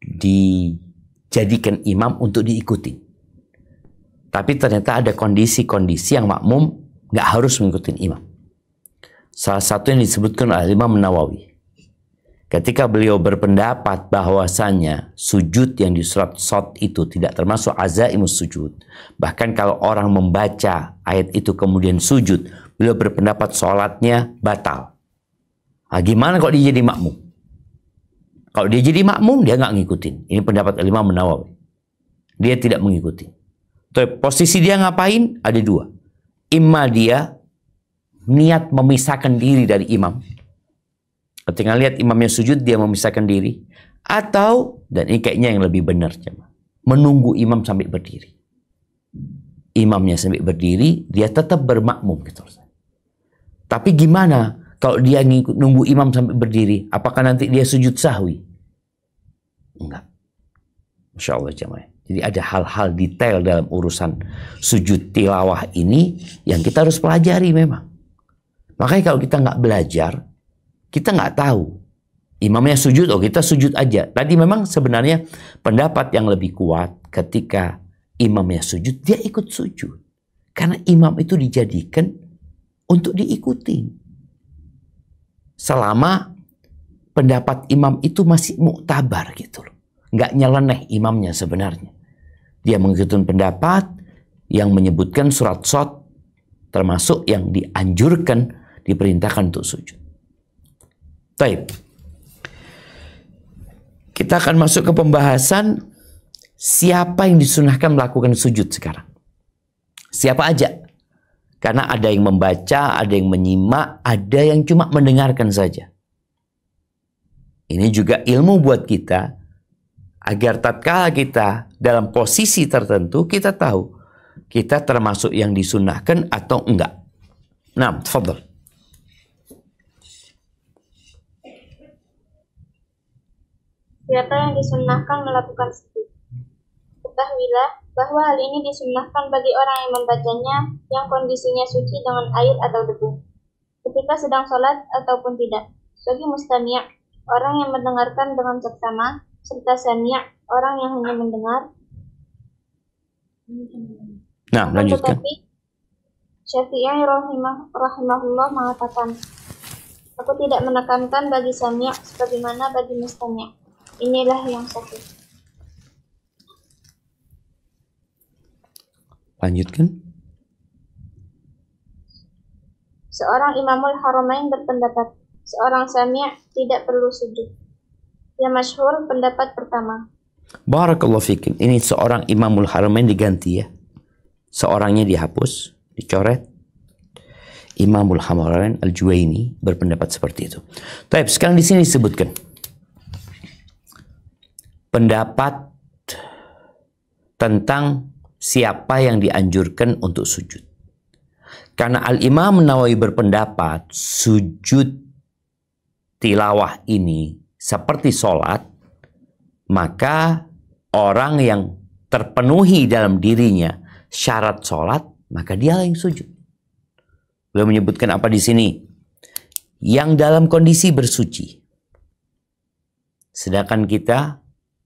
dijadikan imam untuk diikuti. Tapi ternyata ada kondisi-kondisi yang makmum nggak harus mengikuti imam. Salah satu yang disebutkan oleh Imam Nawawi. Ketika beliau berpendapat bahwasanya sujud yang di surat Shad itu tidak termasuk azaimus sujud. Bahkan kalau orang membaca ayat itu kemudian sujud, beliau berpendapat sholatnya batal. Nah, gimana kalau dia jadi makmum? Kalau dia jadi makmum, dia nggak ngikutin. Ini pendapat Imam Nawawi. Dia tidak mengikuti. Tapi posisi dia ngapain? Ada dua. Imma dia niat memisahkan diri dari imam. Ketika lihat imamnya sujud, dia memisahkan diri. Atau, dan ini kayaknya yang lebih benar, menunggu imam sampai berdiri. Imamnya sampai berdiri, dia tetap bermakmum. Gitu. Tapi gimana kalau dia nunggu imam sampai berdiri? Apakah nanti dia sujud sahwi? Enggak. Masya Allah jamaah. Jadi ada hal-hal detail dalam urusan sujud tilawah ini yang kita harus pelajari memang. Makanya kalau kita nggak belajar, kita nggak tahu. Imamnya sujud, oh kita sujud aja. Tadi memang sebenarnya pendapat yang lebih kuat ketika imamnya sujud, dia ikut sujud. Karena imam itu dijadikan untuk diikuti. Selama pendapat imam itu masih muktabar gitu loh. Nggak nyeleneh imamnya sebenarnya. Dia mengikuti pendapat yang menyebutkan surat Shad termasuk yang dianjurkan, diperintahkan untuk sujud. Baik. Kita akan masuk ke pembahasan siapa yang disunahkan melakukan sujud sekarang. Siapa aja. Karena ada yang membaca, ada yang menyimak, ada yang cuma mendengarkan saja. Ini juga ilmu buat kita, agar tatkala kita dalam posisi tertentu, kita tahu kita termasuk yang disunahkan atau enggak. Nah, tafadhal. Siapa yang disunahkan melakukan sujud? Ketahuilah bahwa hal ini disunahkan bagi orang yang membacanya yang kondisinya suci dengan air atau debu, ketika sedang sholat ataupun tidak. Bagi mustami', orang yang mendengarkan dengan seksama, serta sami', orang yang hanya mendengar. Nah, lanjutkan. Tetapi Syafi'i rahimahullah mengatakan, aku tidak menekankan bagi sami' sebagaimana bagi mustami'. Inilah yang sahih. Lanjutkan. Seorang Imamul Haramain berpendapat, seorang sami' tidak perlu sujud. Yang masyhur pendapat pertama. Barakallahu fikum. Ini seorang Imamul Haramain diganti ya. Seorangnya dihapus, dicoret. Imamul Haramain Al-Juwaini berpendapat seperti itu. Baik, sekarang di sini disebutkan pendapat tentang siapa yang dianjurkan untuk sujud. Karena Al-Imam Nawawi berpendapat sujud tilawah ini seperti sholat, maka orang yang terpenuhi dalam dirinya syarat sholat, maka dia yang sujud. Beliau menyebutkan apa di sini? Yang dalam kondisi bersuci. Sedangkan kita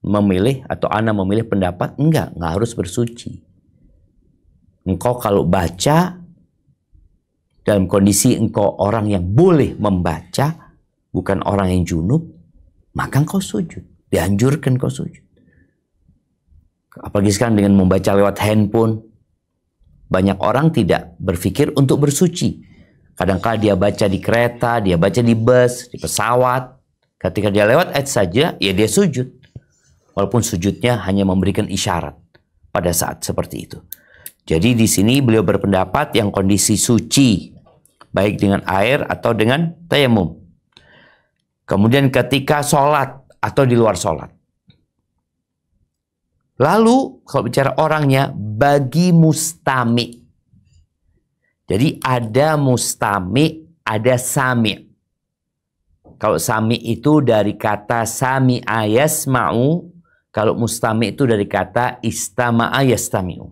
memilih atau ana memilih pendapat enggak harus bersuci. Engkau kalau baca dalam kondisi engkau orang yang boleh membaca, bukan orang yang junub, maka engkau sujud. Dianjurkan kau sujud. Apalagi sekarang dengan membaca lewat handphone, banyak orang tidak berpikir untuk bersuci. Kadang-kadang dia baca di kereta, dia baca di bus, di pesawat. Ketika dia lewat ayat saja, ya dia sujud. Walaupun sujudnya hanya memberikan isyarat pada saat seperti itu. Jadi di sini beliau berpendapat yang kondisi suci, baik dengan air atau dengan tayamum. Kemudian ketika sholat atau di luar sholat. Lalu kalau bicara orangnya, bagi mustami. Jadi ada mustami, ada sami. Kalau sami itu dari kata sami'a yasma'u, kalau mustami itu dari kata istama'a yastami'u.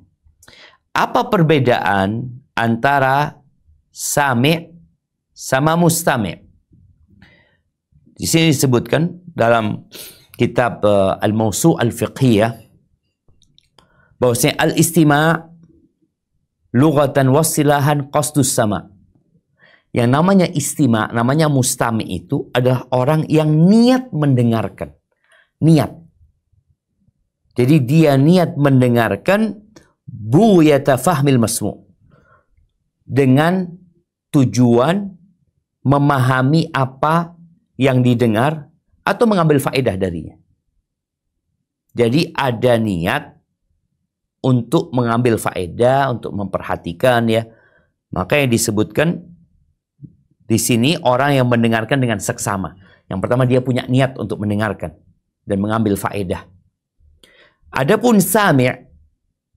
Apa perbedaan antara sami' sama mustami'? Di sini disebutkan dalam kitab Al-Mawsu' Al-Fiqhiyah bahwasanya al-istima' lughatan wasilahan qasdus sama'. Yang namanya istima', namanya mustami' itu adalah orang yang niat mendengarkan. Niat. Jadi dia niat mendengarkan bughayata fahmil masmu'. Dengan tujuan memahami apa yang didengar atau mengambil faedah darinya. Jadi ada niat untuk mengambil faedah, untuk memperhatikan ya. Maka yang disebutkan di sini orang yang mendengarkan dengan seksama. Yang pertama dia punya niat untuk mendengarkan dan mengambil faedah. Adapun sami',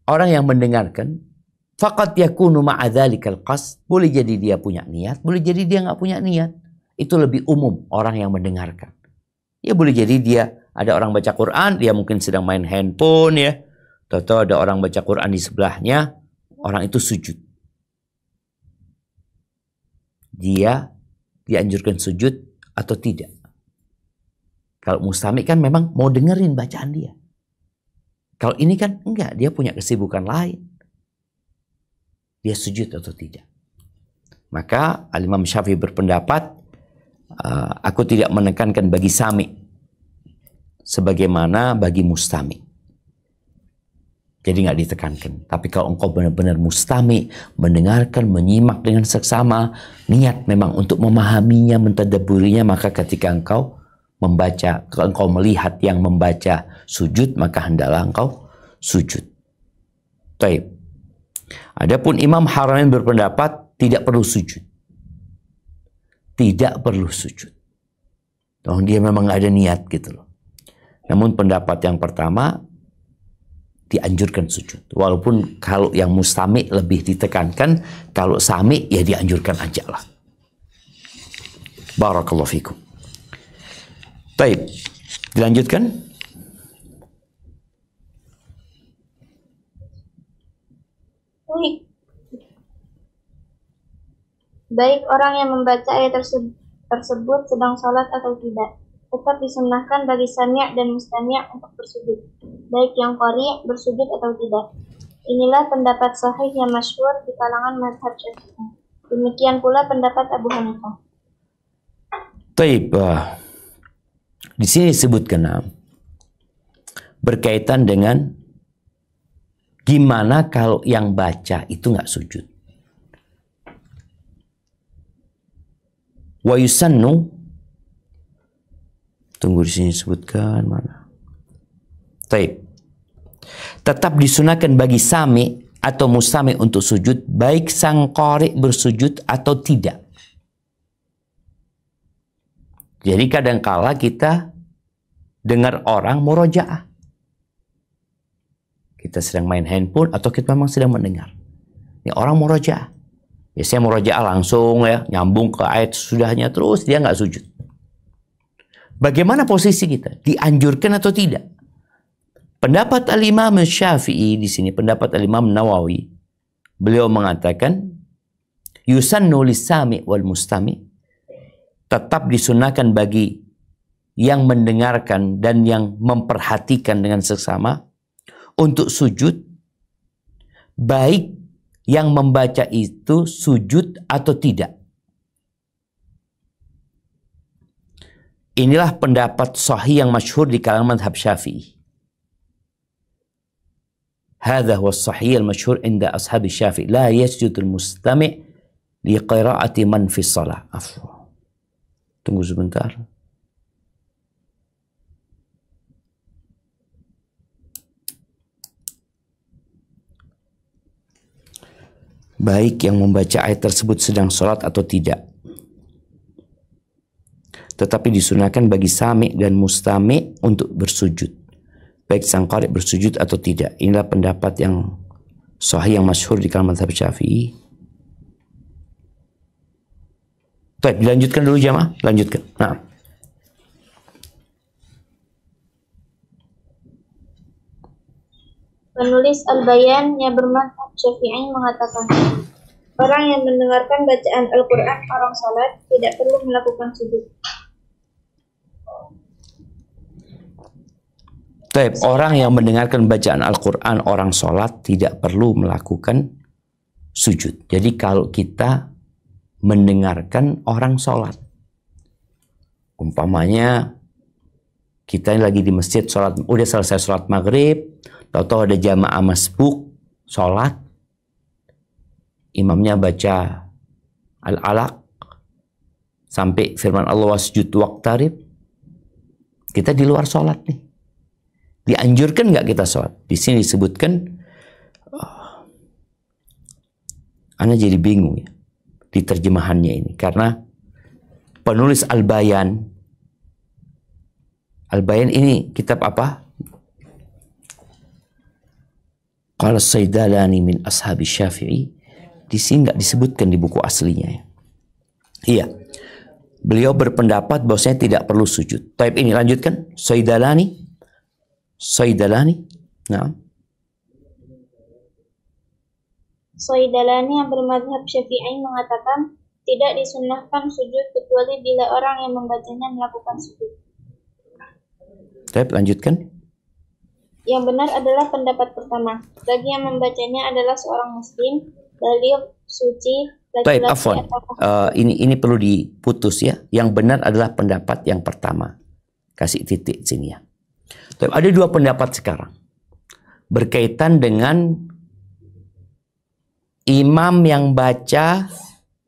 orang yang mendengarkan, faqad yakunu ma'a dzalikal qasd, boleh jadi dia punya niat, boleh jadi dia nggak punya niat. Itu lebih umum orang yang mendengarkan. Ya boleh jadi dia ada orang baca Quran, dia mungkin sedang main handphone ya. Tahu-tahu ada orang baca Quran di sebelahnya, orang itu sujud. Dia dianjurkan sujud atau tidak? Kalau mustami' kan memang mau dengerin bacaan dia. Kalau ini kan enggak, dia punya kesibukan lain. Dia sujud atau tidak? Maka Al-Imam Syafi'i berpendapat, aku tidak menekankan bagi sami' sebagaimana bagi mustami'. Jadi nggak ditekankan. Tapi kalau engkau benar-benar mustami, mendengarkan, menyimak dengan seksama, niat memang untuk memahaminya, mentadaburinya, maka ketika engkau membaca, kalau engkau melihat yang membaca sujud, maka hendaklah engkau sujud. Taib. Adapun Imam Haramain berpendapat tidak perlu sujud. Tidak perlu sujud. Dia memang nggak ada niat gitu loh. Namun pendapat yang pertama, dianjurkan sujud. Walaupun kalau yang mustami lebih ditekankan, kalau sami ya dianjurkan aja lah. Barakallahu fikum. Baik, dilanjutkan. Baik orang yang membaca ayat tersebut sedang sholat atau tidak, tetap disunnahkan bagi sami' dan mustami' untuk bersujud, baik yang qari' bersujud atau tidak. Inilah pendapat sahih yang masyhur di kalangan mazhab Syafi'i. Demikian pula pendapat Abu Hanifah. Taib, di sini disebutkan berkaitan dengan gimana kalau yang baca itu nggak sujud. Wa yusannu, tunggu di sini disebutkan mana. Taib. Tetap disunahkan bagi sami atau mustami untuk sujud, baik sang qari bersujud atau tidak. Jadi kadangkala kita dengar orang murojaah. Kita sedang main handphone atau kita memang sedang mendengar. Ini orang murojaah. Biasanya murojaah langsung ya, nyambung ke ayat sudahnya terus dia nggak sujud. Bagaimana posisi kita? Dianjurkan atau tidak? Pendapat Al-Imam Syafi'i di sini, pendapat Al-Imam Nawawi, beliau mengatakan yusannu lis-sami wal mustami, tetap disunahkan bagi yang mendengarkan dan yang memperhatikan dengan seksama untuk sujud, baik yang membaca itu sujud atau tidak. Inilah pendapat sahih yang masyhur di kalangan mazhab Syafi'i. Hadza huwa as-sahih al-masyhur inda ashab Syafi'i, la yasjudu al-mustami' li qira'ati man fi shalah. Tunggu sebentar. Baik yang membaca ayat tersebut sedang sholat atau tidak. Tetapi disunahkan bagi sami dan mustami untuk bersujud, baik sang qari bersujud atau tidak. Inilah pendapat yang sahih yang masyhur di kalangan mazhab Syafi'i. Baik, dilanjutkan dulu jamaah, lanjutkan. Nah. Penulis Al-Bayan yang bermazhab Syafi'i mengatakan, orang yang mendengarkan bacaan Al-Quran orang salat tidak perlu melakukan sujud. Taib, orang yang mendengarkan bacaan Al-Quran orang sholat tidak perlu melakukan sujud. Jadi kalau kita mendengarkan orang sholat, umpamanya kita lagi di masjid sholat, udah selesai sholat maghrib, tahu-tahu ada jamaah masbuk sholat, imamnya baca Al-Alaq sampai firman Allah wasjud waqtarib, kita di luar sholat nih. Dianjurkan nggak kita sholat? Di sini disebutkan, Ana jadi bingung ya di terjemahannya ini, karena penulis Al-Bayan ini kitab apa? Qala Saydalani min ashabi Syafi'i. Di sini nggak disebutkan di buku aslinya ya. Iya, beliau berpendapat bahwasanya tidak perlu sujud. Taib, ini lanjutkan. Saydalani. Nah. Saydalani yang bermazhab Syafi'i mengatakan tidak disunahkan sujud kecuali bila orang yang membacanya melakukan sujud. Taib, lanjutkan. Yang benar adalah pendapat pertama. Bagi yang membacanya adalah seorang muslim, baligh, suci, Taib, laki-laki afwan. atau Ini perlu diputus ya. Yang benar adalah pendapat yang pertama. Kasih titik sini ya. Taib, ada dua pendapat sekarang berkaitan dengan imam yang baca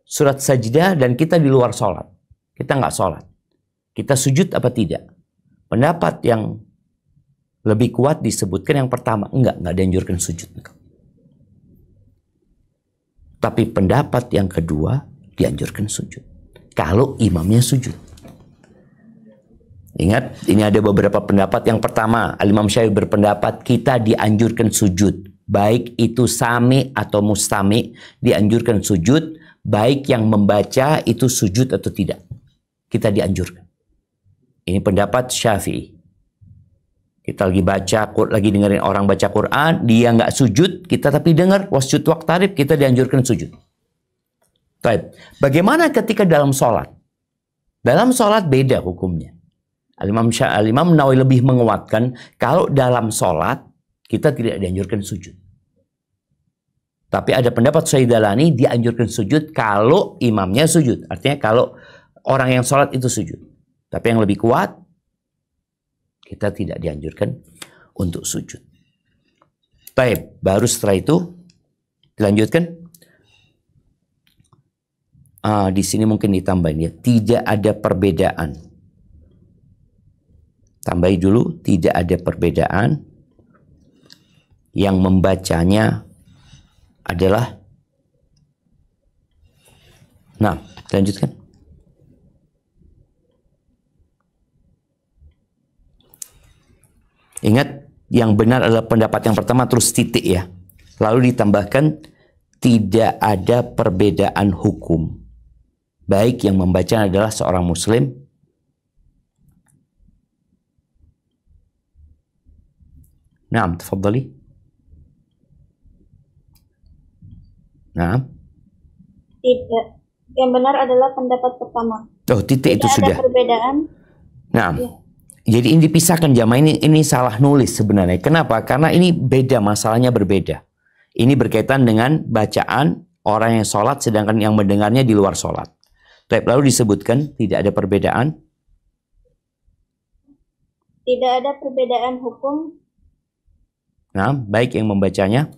surat sajdah dan kita di luar sholat. Kita nggak sholat. Kita sujud apa tidak? Pendapat yang lebih kuat disebutkan yang pertama. Enggak dianjurkan sujud. Tapi pendapat yang kedua dianjurkan sujud. Kalau imamnya sujud. Ingat, ini ada beberapa pendapat. Yang pertama, Al-Imam Syafi'i berpendapat kita dianjurkan sujud. Baik itu sami atau mustami, dianjurkan sujud. Baik yang membaca itu sujud atau tidak. Kita dianjurkan. Ini pendapat Syafi'i. Kita lagi baca, lagi dengerin orang baca Quran, dia nggak sujud, kita tapi dengar wasjud waqtarib, kita dianjurkan sujud. Baik. Bagaimana ketika dalam sholat? Dalam sholat beda hukumnya. Al-Imam Nawawi lebih menguatkan kalau dalam sholat kita tidak dianjurkan sujud. Tapi ada pendapat Syaidalani dianjurkan sujud kalau imamnya sujud. Artinya kalau orang yang sholat itu sujud. Tapi yang lebih kuat, kita tidak dianjurkan untuk sujud. Baik, baru setelah itu dilanjutkan. Di sini mungkin ditambahin ya, tidak ada perbedaan. Tambahi dulu, tidak ada perbedaan. Yang membacanya adalah, nah, lanjutkan. Ingat, yang benar adalah pendapat yang pertama terus titik ya. Lalu ditambahkan tidak ada perbedaan hukum. Baik yang membaca adalah seorang muslim Naam, tafadhali. Naam. Tidak. Yang benar adalah pendapat pertama. Oh, titik itu Tidak sudah. ada perbedaan. Naam. Ya. Jadi ini dipisahkan jamaah, ini salah nulis sebenarnya. Kenapa? Karena ini beda, masalahnya berbeda. Ini berkaitan dengan bacaan orang yang sholat sedangkan yang mendengarnya di luar sholat. Lalu disebutkan tidak ada perbedaan. Tidak ada perbedaan hukum. Nah, baik yang membacanya.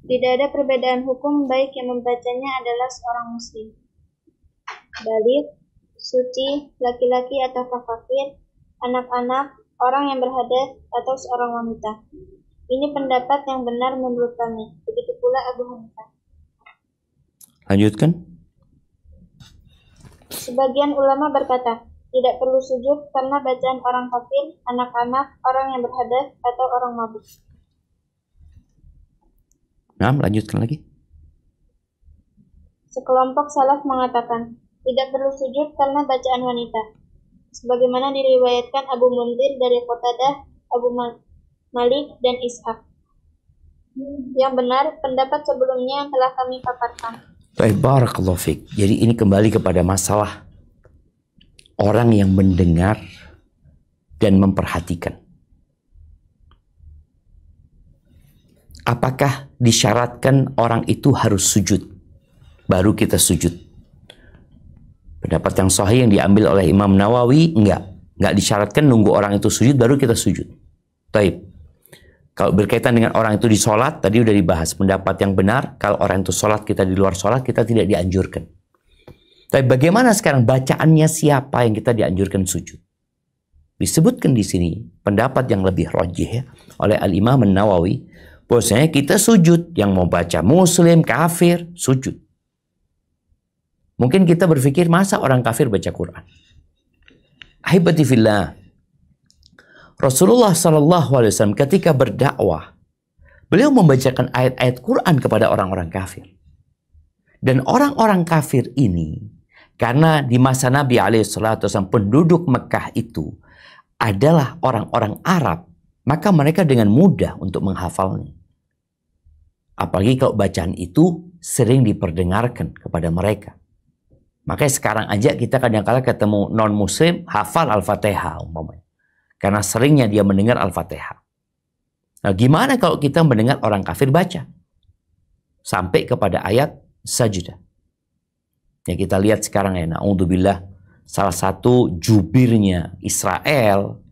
Tidak ada perbedaan hukum baik yang membacanya adalah seorang muslim, balik, suci, laki-laki atau kafir, anak-anak, orang yang berhadas atau seorang wanita. Ini pendapat yang benar menurut kami. Begitu pula Abu Hanifah. Lanjutkan. Sebagian ulama berkata, tidak perlu sujud karena bacaan orang kafir, anak-anak, orang yang berhadas atau orang mabuk. Nah, lanjutkan lagi. Sekelompok salaf mengatakan, tidak perlu sujud karena bacaan wanita. Sebagaimana diriwayatkan Abu Munzir dari Qatadah, Abu Malik, dan Ishaq. Yang benar, pendapat sebelumnya yang telah kami paparkan. Baik, barakallahu fiik. Jadi ini kembali kepada masalah orang yang mendengar dan memperhatikan. Apakah disyaratkan orang itu harus sujud? Baru kita sujud. Pendapat yang sahih yang diambil oleh Imam Nawawi, enggak disyaratkan nunggu orang itu sujud baru kita sujud. Taib. Kalau berkaitan dengan orang itu di sholat, tadi udah dibahas. Pendapat yang benar, kalau orang itu sholat, kita di luar sholat, kita tidak dianjurkan. Tapi bagaimana sekarang bacaannya siapa yang kita dianjurkan sujud? Disebutkan di sini pendapat yang lebih rajih ya, oleh Al-Imam Nawawi, bahwasanya kita sujud, yang mau baca muslim, kafir, sujud. Mungkin kita berpikir, masa orang kafir baca Quran? Ahibati fillah, Rasulullah SAW ketika berdakwah, beliau membacakan ayat-ayat Quran kepada orang-orang kafir. Dan orang-orang kafir ini, karena di masa Nabi SAW penduduk Mekah itu adalah orang-orang Arab, maka mereka dengan mudah untuk menghafalnya. Apalagi kalau bacaan itu sering diperdengarkan kepada mereka. Makanya sekarang aja kita kadang-kala ketemu non-muslim hafal Al-Fatihah umpamanya. Karena seringnya dia mendengar Al-Fatihah. Nah, gimana kalau kita mendengar orang kafir baca? Sampai kepada ayat sajdah. Ya kita lihat sekarang ya, na'udzubillah, salah satu jubirnya Israel,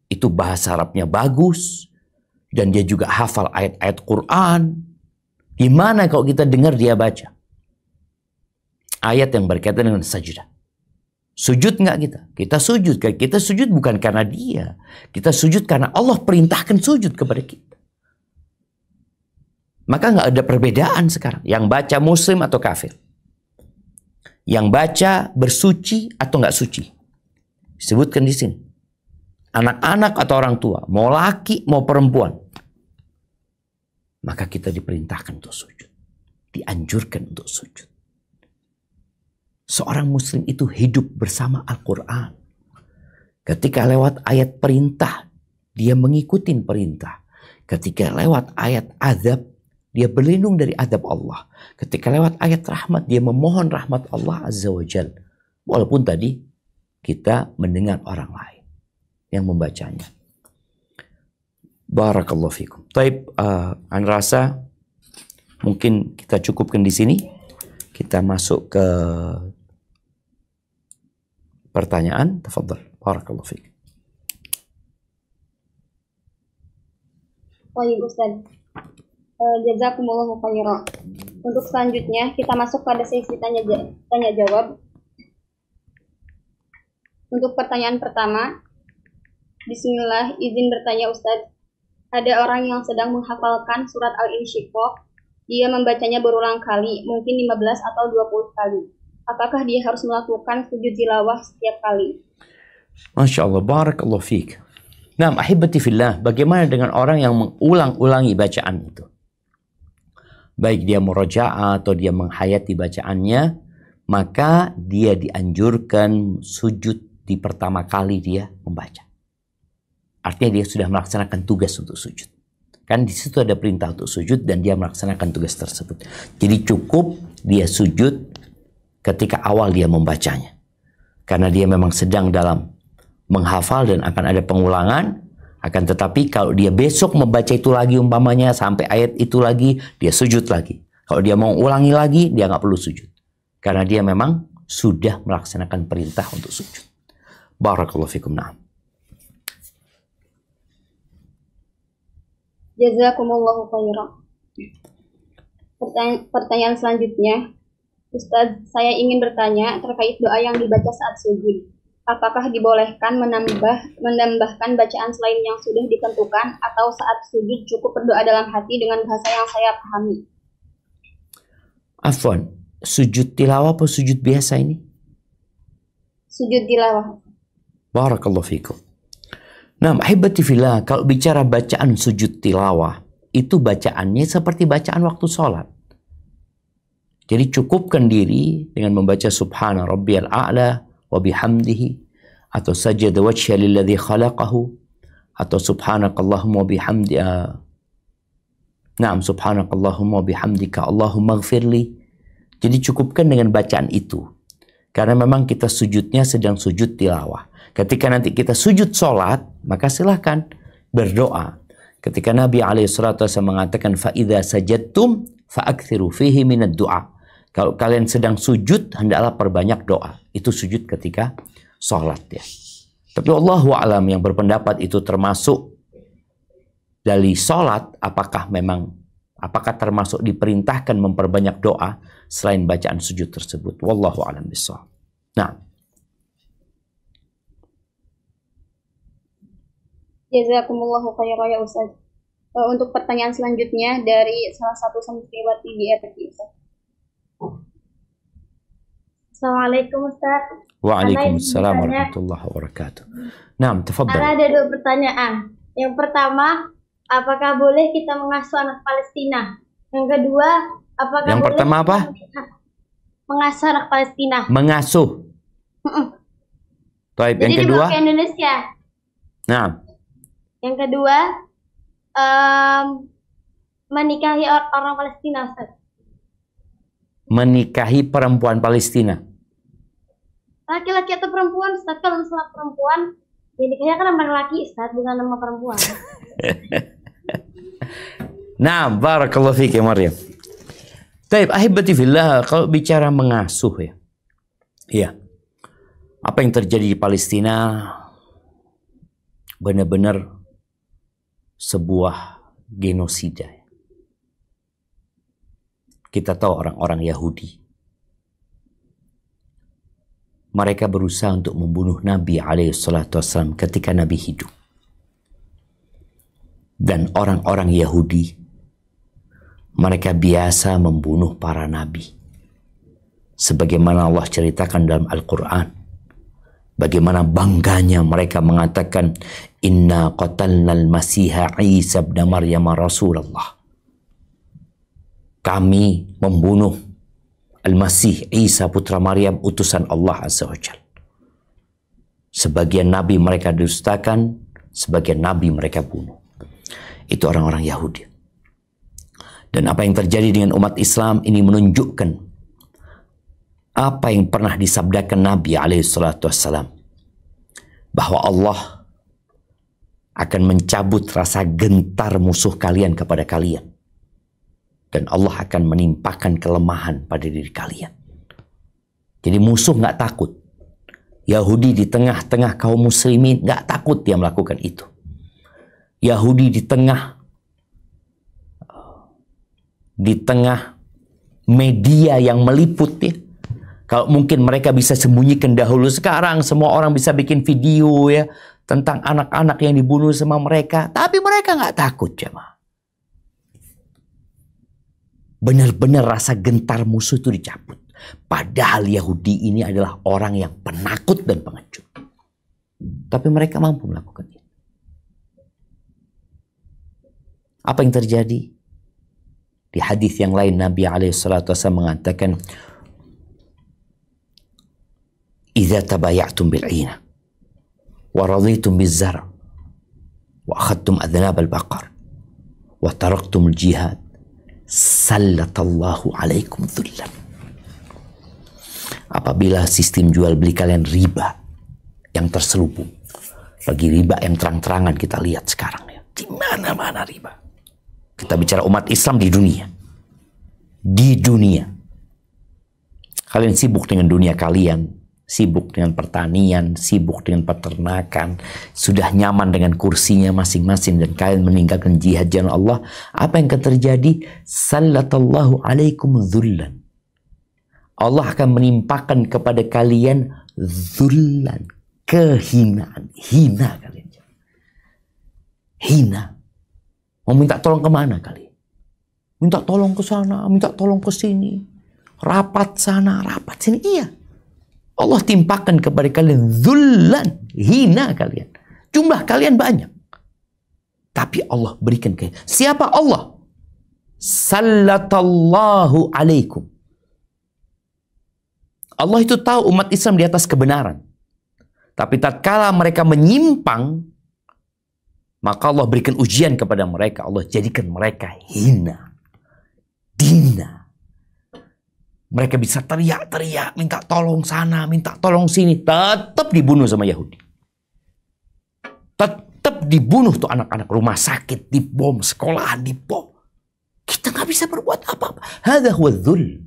itu bahasa Arabnya bagus, dan dia juga hafal ayat-ayat Quran. Gimana kalau kita dengar dia baca ayat yang berkaitan dengan sajdah? Sujud nggak kita? Kita sujud. Kita sujud bukan karena dia. Kita sujud karena Allah perintahkan sujud kepada kita. Maka nggak ada perbedaan sekarang. Yang baca muslim atau kafir. Yang baca bersuci atau nggak suci. Disebutkan di sini. Anak-anak atau orang tua. Mau laki, mau perempuan. Maka kita diperintahkan untuk sujud. Dianjurkan untuk sujud. Seorang muslim itu hidup bersama Al-Quran. Ketika lewat ayat perintah, dia mengikuti perintah. Ketika lewat ayat azab, dia berlindung dari azab Allah. Ketika lewat ayat rahmat, dia memohon rahmat Allah Azza wa Jal. Walaupun tadi kita mendengar orang lain yang membacanya. Barakallahu fikum. Taib, Ana rasa mungkin kita cukupkan di sini. Kita masuk ke pertanyaan. Tafadhal. Barakallahu fikum. Baik Ustaz. Jazakumullahu khairan. Untuk selanjutnya kita masuk pada sesi tanya jawab. Untuk pertanyaan pertama, Bismillah, izin bertanya Ustaz. Ada orang yang sedang menghafalkan surat Al-Insyiqaq. Dia membacanya berulang kali, mungkin 15 atau 20 kali. Apakah dia harus melakukan sujud tilawah setiap kali? Masya Allah, barakallahu fiik. Nah, ahibati fillah, bagaimana dengan orang yang mengulang-ulangi bacaan itu? Baik dia murajaah atau dia menghayati bacaannya, maka dia dianjurkan sujud di pertama kali dia membaca. Artinya dia sudah melaksanakan tugas untuk sujud. Kan di situ ada perintah untuk sujud dan dia melaksanakan tugas tersebut. Jadi cukup dia sujud ketika awal dia membacanya. Karena dia memang sedang dalam menghafal dan akan ada pengulangan. Akan tetapi kalau dia besok membaca itu lagi umpamanya sampai ayat itu lagi, dia sujud lagi. Kalau dia mau ulangi lagi, dia nggak perlu sujud. Karena dia memang sudah melaksanakan perintah untuk sujud. Barakallahu fikum. Na'am. Jazakumullahu khairan. Pertanyaan selanjutnya, Ustaz, saya ingin bertanya terkait doa yang dibaca saat sujud. Apakah dibolehkan menambahkan bacaan selain yang sudah ditentukan atau saat sujud cukup berdoa dalam hati dengan bahasa yang saya pahami? Afwan, sujud tilawah atau sujud biasa ini? Sujud tilawah. Barakallahu fikum. Nah, ahibati fillah, kalau bicara bacaan sujud tilawah, itu bacaannya seperti bacaan waktu sholat. Jadi cukupkan diri dengan membaca Subhana Rabbiyal A'la wa bihamdihi, atau sajada wajha lilladzi khalaqahu, atau subhanakallahumma bihamdi Naam, subhanakallahumma bihamdika Allahumma ighfirli. Jadi cukupkan dengan bacaan itu. Karena memang kita sujudnya sedang sujud tilawah. Ketika nanti kita sujud sholat, maka silahkan berdoa. Ketika Nabi SAW mengatakan, فَإِذَا سَجَدْتُمْ فَأَكْثِرُوا فِيهِ مِنَ الدُّعَى. Kalau kalian sedang sujud, hendaklah perbanyak doa. Itu sujud ketika sholat ya. Tapi Allahu a'lam, yang berpendapat itu termasuk dari sholat, apakah termasuk diperintahkan memperbanyak doa selain bacaan sujud tersebut. Wallahu a'lam bishawab. Nah. Jazakumullahu khairan ya Ustaz. Untuk pertanyaan selanjutnya dari salah satu santriwati di EPI Ustaz. Assalamualaikum Ustaz. Waalaikumsalam warahmatullahi wabarakatuh. Nah, tafadhal. Ada dua pertanyaan. Yang pertama, apakah boleh kita mengasuh anak Palestina? Yang kedua, apakah yang boleh pertama apa? Mengasuh anak Palestina. Mengasuh. Baik, yang kedua? Jadi ke Indonesia. Nah. Yang kedua, menikahi orang Palestina, Ustaz. Menikahi perempuan Palestina. Laki-laki atau perempuan, Ustaz? Kalau misalnya perempuan, ya nikahnya kan nama laki, Ustaz, bukan nama perempuan. Nah, barakallahu fiik ya Maryam. Taib, ahibati fillah, kalau bicara mengasuh ya. Iya. Apa yang terjadi di Palestina benar-benar sebuah genosida. Kita tahu orang-orang Yahudi. Mereka berusaha untuk membunuh Nabi SAW ketika Nabi hidup. Dan orang-orang Yahudi, mereka biasa membunuh para nabi. Sebagaimana Allah ceritakan dalam Al-Quran. Bagaimana bangganya mereka mengatakan, Inna qatalna al-Masiha Isa ibn Maryam Rasulullah. Kami membunuh Al-Masih Isa putra Maryam utusan Allah Azza wa Jalla. Sebagian nabi mereka dustakan, sebagian nabi mereka bunuh. Itu orang-orang Yahudi. Dan apa yang terjadi dengan umat Islam ini menunjukkan apa yang pernah disabdakan Nabi SAW, bahwa Allah akan mencabut rasa gentar musuh kalian kepada kalian. Dan Allah akan menimpakan kelemahan pada diri kalian. Jadi musuh nggak takut. Yahudi di tengah-tengah kaum muslimin nggak takut dia melakukan itu. Yahudi di tengah media yang meliput ya. Kalau mungkin mereka bisa sembunyikan dahulu, sekarang semua orang bisa bikin video ya tentang anak-anak yang dibunuh sama mereka. Tapi mereka nggak takut jemaah. Benar-benar rasa gentar musuh itu dicabut. Padahal Yahudi ini adalah orang yang penakut dan pengecut. Tapi mereka mampu melakukan itu. Apa yang terjadi? Di hadis yang lain Nabi SAW mengatakan, "Idza tabayatum bil'ina wa raditum biz-zar' wa akhadtum adnab al-baqar wa taraktum al-jihad sallatallahu alaikum dhullan." Apabila sistem jual beli kalian riba yang terselubung, lagi riba yang terang-terangan kita lihat sekarang ya, di mana-mana riba. Kita bicara umat Islam di dunia. Di dunia. Kalian sibuk dengan dunia kalian, sibuk dengan pertanian, sibuk dengan peternakan, sudah nyaman dengan kursinya masing-masing dan kalian meninggalkan jihad jalan Allah. Apa yang akan terjadi? Sallatallahu alaikum dhullan. Allah akan menimpakan kepada kalian dzullan, kehinaan, hina kalian. Hina. Mau minta tolong kemana kalian? Minta tolong ke sana, minta tolong ke sini. Rapat sana, rapat sini. Iya. Allah timpakan kepada kalian dzullan, hina kalian. Jumlah kalian banyak. Tapi Allah berikan kalian. Siapa Allah? Sallatallahu alaikum. Allah itu tahu umat Islam di atas kebenaran. Tapi tatkala mereka menyimpang, maka Allah berikan ujian kepada mereka. Allah jadikan mereka hina, dina. Mereka bisa teriak-teriak, minta tolong sana, minta tolong sini. Tetap dibunuh sama Yahudi. Tetap dibunuh tuh anak-anak, rumah sakit dibom, sekolahan dibom. Kita nggak bisa berbuat apa-apa. Hadza huwa dzul.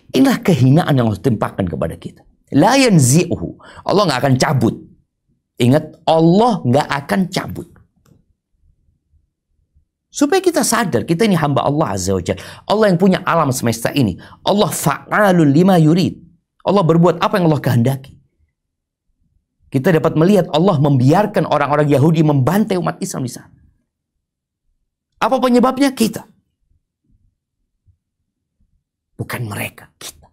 Inilah kehinaan yang Allah timpakan kepada kita. La yanzi'uhu. Allah nggak akan cabut. Ingat, Allah nggak akan cabut. Supaya kita sadar, kita ini hamba Allah Azza wa Jalla. Allah yang punya alam semesta ini. Allah fa'alul lima yurid. Allah berbuat apa yang Allah kehendaki. Kita dapat melihat Allah membiarkan orang-orang Yahudi membantai umat Islam di sana. Apa penyebabnya? Kita. Bukan mereka, kita.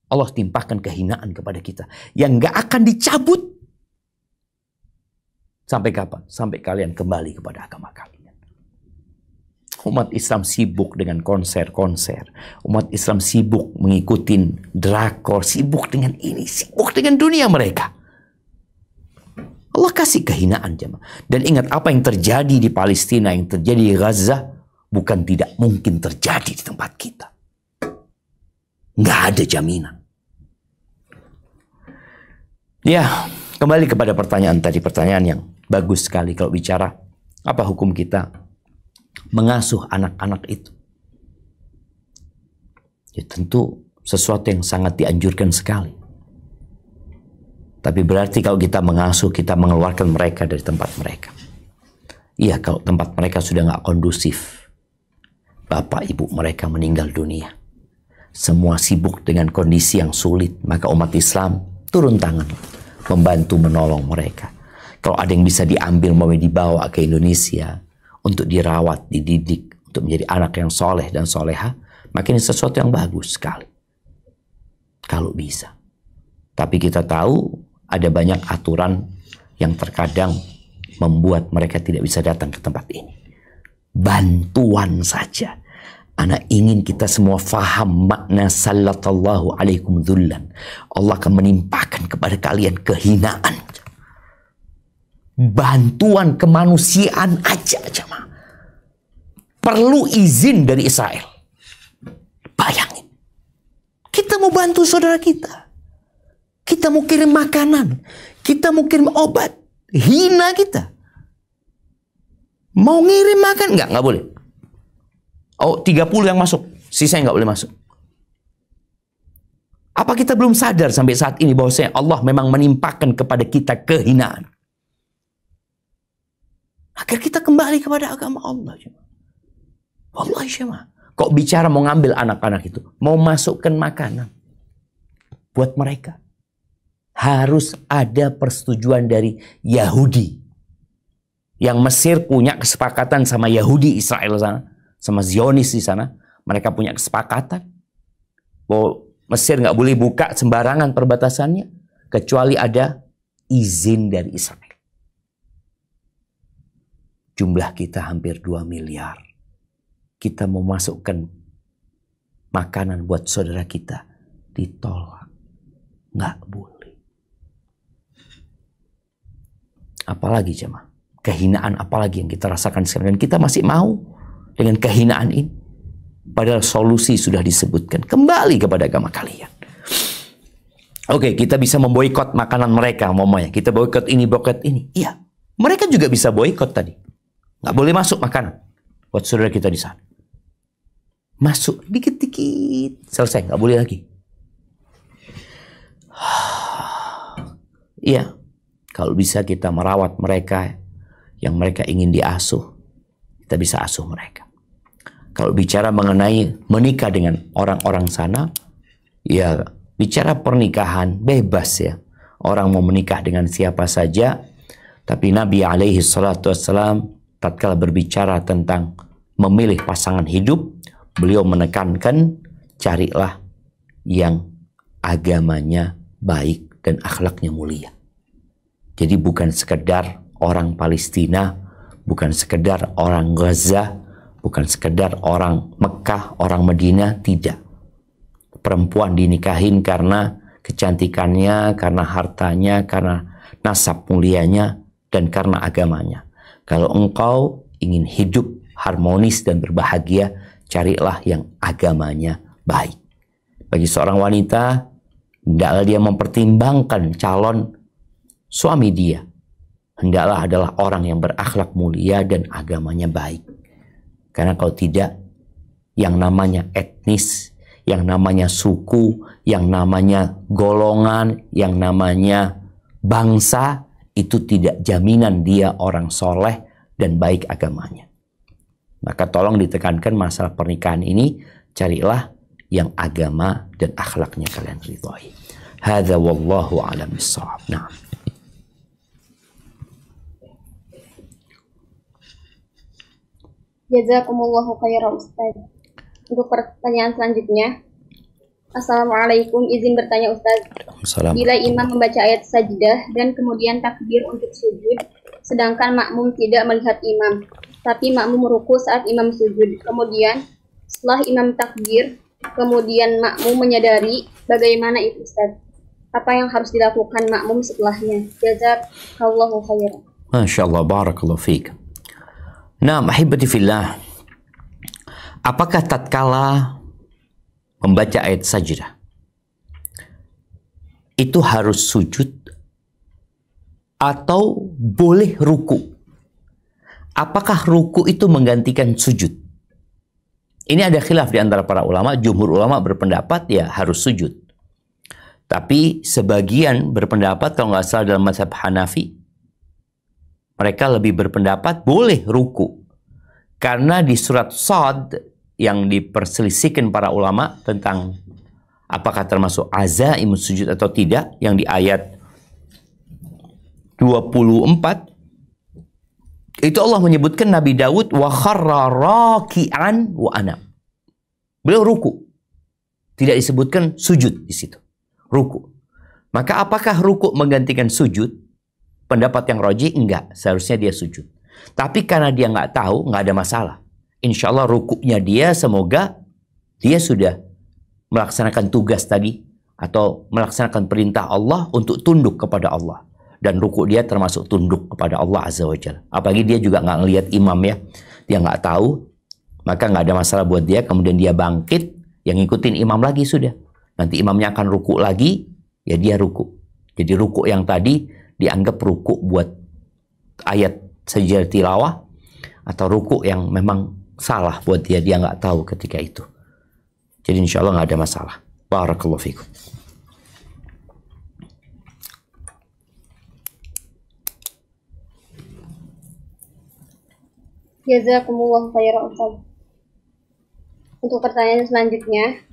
Allah timpakan kehinaan kepada kita yang gak akan dicabut. Sampai kapan? Sampai kalian kembali kepada agama kalian. Umat Islam sibuk dengan konser-konser. Umat Islam sibuk mengikuti drakor, sibuk dengan ini, sibuk dengan dunia mereka. Allah kasih kehinaan jemaah. Dan ingat, apa yang terjadi di Palestina, yang terjadi di Gaza, bukan tidak mungkin terjadi di tempat kita. Nggak ada jaminan. Ya, kembali kepada pertanyaan tadi. Pertanyaan yang bagus sekali kalau bicara apa hukum kita mengasuh anak-anak itu. Ya, tentu sesuatu yang sangat dianjurkan sekali. Tapi berarti kalau kita mengasuh, kita mengeluarkan mereka dari tempat mereka. Iya, kalau tempat mereka sudah nggak kondusif. Bapak ibu mereka meninggal dunia. Semua sibuk dengan kondisi yang sulit, maka umat Islam turun tangan, membantu menolong mereka. Kalau ada yang bisa diambil mau dibawa ke Indonesia untuk dirawat, dididik, untuk menjadi anak yang soleh dan soleha, maka ini sesuatu yang bagus sekali. Kalau bisa. Tapi kita tahu ada banyak aturan yang terkadang membuat mereka tidak bisa datang ke tempat ini. Bantuan saja. Anak ingin kita semua faham makna sallatallahu alaikum dzullan. Allah akan menimpakan kepada kalian kehinaan. Bantuan kemanusiaan aja jemaah. Perlu izin dari Israel. Bayangin. Kita mau bantu saudara kita. Kita mau kirim makanan. Kita mau kirim obat. Hina kita. Mau ngirim makan? Nggak boleh. Oh, 30 yang masuk, sisanya nggak boleh masuk. Apa kita belum sadar sampai saat ini bahwasanya Allah memang menimpakan kepada kita kehinaan? Agar kita kembali kepada agama Allah. Wallahi syama. Kok bicara mau ngambil anak-anak itu, mau masukkan makanan buat mereka, harus ada persetujuan dari Yahudi. Yang Mesir punya kesepakatan sama Yahudi Israel sana, sama Zionis di sana. Mereka punya kesepakatan bahwa Mesir nggak boleh buka sembarangan perbatasannya kecuali ada izin dari Israel. Jumlah kita hampir 2 miliar. Kita mau masukkan makanan buat saudara kita, ditolak. Nggak boleh. Apalagi jemaah, kehinaan apalagi yang kita rasakan sekarang, dan kita masih mau dengan kehinaan ini. Padahal solusi sudah disebutkan, kembali kepada agama kalian. Oke, kita bisa memboikot makanan mereka, momanya. Kita boikot ini, boikot ini. Iya, mereka juga bisa boikot tadi. Nggak boleh masuk makanan buat saudara kita di sana. Masuk dikit-dikit, selesai, nggak boleh lagi. Iya, kalau bisa kita merawat mereka yang mereka ingin diasuh, kita bisa asuh mereka. Kalau bicara mengenai menikah dengan orang-orang sana, ya bicara pernikahan bebas ya. Orang mau menikah dengan siapa saja, tapi Nabi alaihi salatu wassalam tatkala berbicara tentang memilih pasangan hidup, beliau menekankan carilah yang agamanya baik dan akhlaknya mulia. Jadi bukan sekedar orang Palestina, bukan sekedar orang Gaza, bukan sekedar orang Mekah, orang Madinah, tidak. Perempuan dinikahin karena kecantikannya, karena hartanya, karena nasab mulianya, dan karena agamanya. Kalau engkau ingin hidup harmonis dan berbahagia, carilah yang agamanya baik. Bagi seorang wanita, hendaklah dia mempertimbangkan calon suami dia. Hendaklah adalah orang yang berakhlak mulia dan agamanya baik. Karena kalau tidak, yang namanya etnis, yang namanya suku, yang namanya golongan, yang namanya bangsa, itu tidak jaminan dia orang soleh dan baik agamanya. Maka tolong ditekankan masalah pernikahan ini, carilah yang agama dan akhlaknya kalian ridhoi. Hadza wallahu a'lam bissawab. Nah. Jazakumullahu khairan Ustaz. Untuk pertanyaan selanjutnya, Assalamualaikum, izin bertanya Ustaz. Bila imam membaca ayat sajdah dan kemudian takbir untuk sujud, sedangkan makmum tidak melihat imam, tapi makmum ruku saat imam sujud. Kemudian setelah imam takbir, kemudian makmum menyadari, bagaimana itu Ustaz? Apa yang harus dilakukan makmum setelahnya? Jazakallahu khairan. Masya Allah, barakallahu fiik. Nah, ahibati fillah, apakah tatkala membaca ayat sajdah itu harus sujud atau boleh ruku? Apakah ruku itu menggantikan sujud? Ini ada khilaf di antara para ulama. Jumhur ulama berpendapat ya harus sujud. Tapi sebagian berpendapat, kalau nggak salah dalam mazhab Hanafi, mereka lebih berpendapat boleh ruku. Karena di surat Shad yang diperselisihkan para ulama tentang apakah termasuk azaimus sujud atau tidak, yang di ayat 24, itu Allah menyebutkan Nabi Daud wa kharra raki'an wa anam. Beliau ruku. Tidak disebutkan sujud di situ. Ruku. Maka apakah ruku menggantikan sujud? Pendapat yang rajih enggak, seharusnya dia sujud. Tapi karena dia nggak tahu, nggak ada masalah. Insya Allah rukuknya dia, semoga dia sudah melaksanakan tugas tadi atau melaksanakan perintah Allah untuk tunduk kepada Allah. Dan rukuk dia termasuk tunduk kepada Allah Azza wa Jalla. Apalagi dia juga nggak ngelihat imam ya, dia nggak tahu, maka nggak ada masalah buat dia. Kemudian dia bangkit, yang ngikutin imam lagi sudah. Nanti imamnya akan rukuk lagi, ya dia rukuk. Jadi rukuk yang tadi dianggap rukuk buat ayat sajdah tilawah, atau ruku yang memang salah buat dia nggak tahu ketika itu. Jadi insya Allah nggak ada masalah. Barakallahu fikum. Jazakumullah khairan Ustaz. Untuk pertanyaan selanjutnya,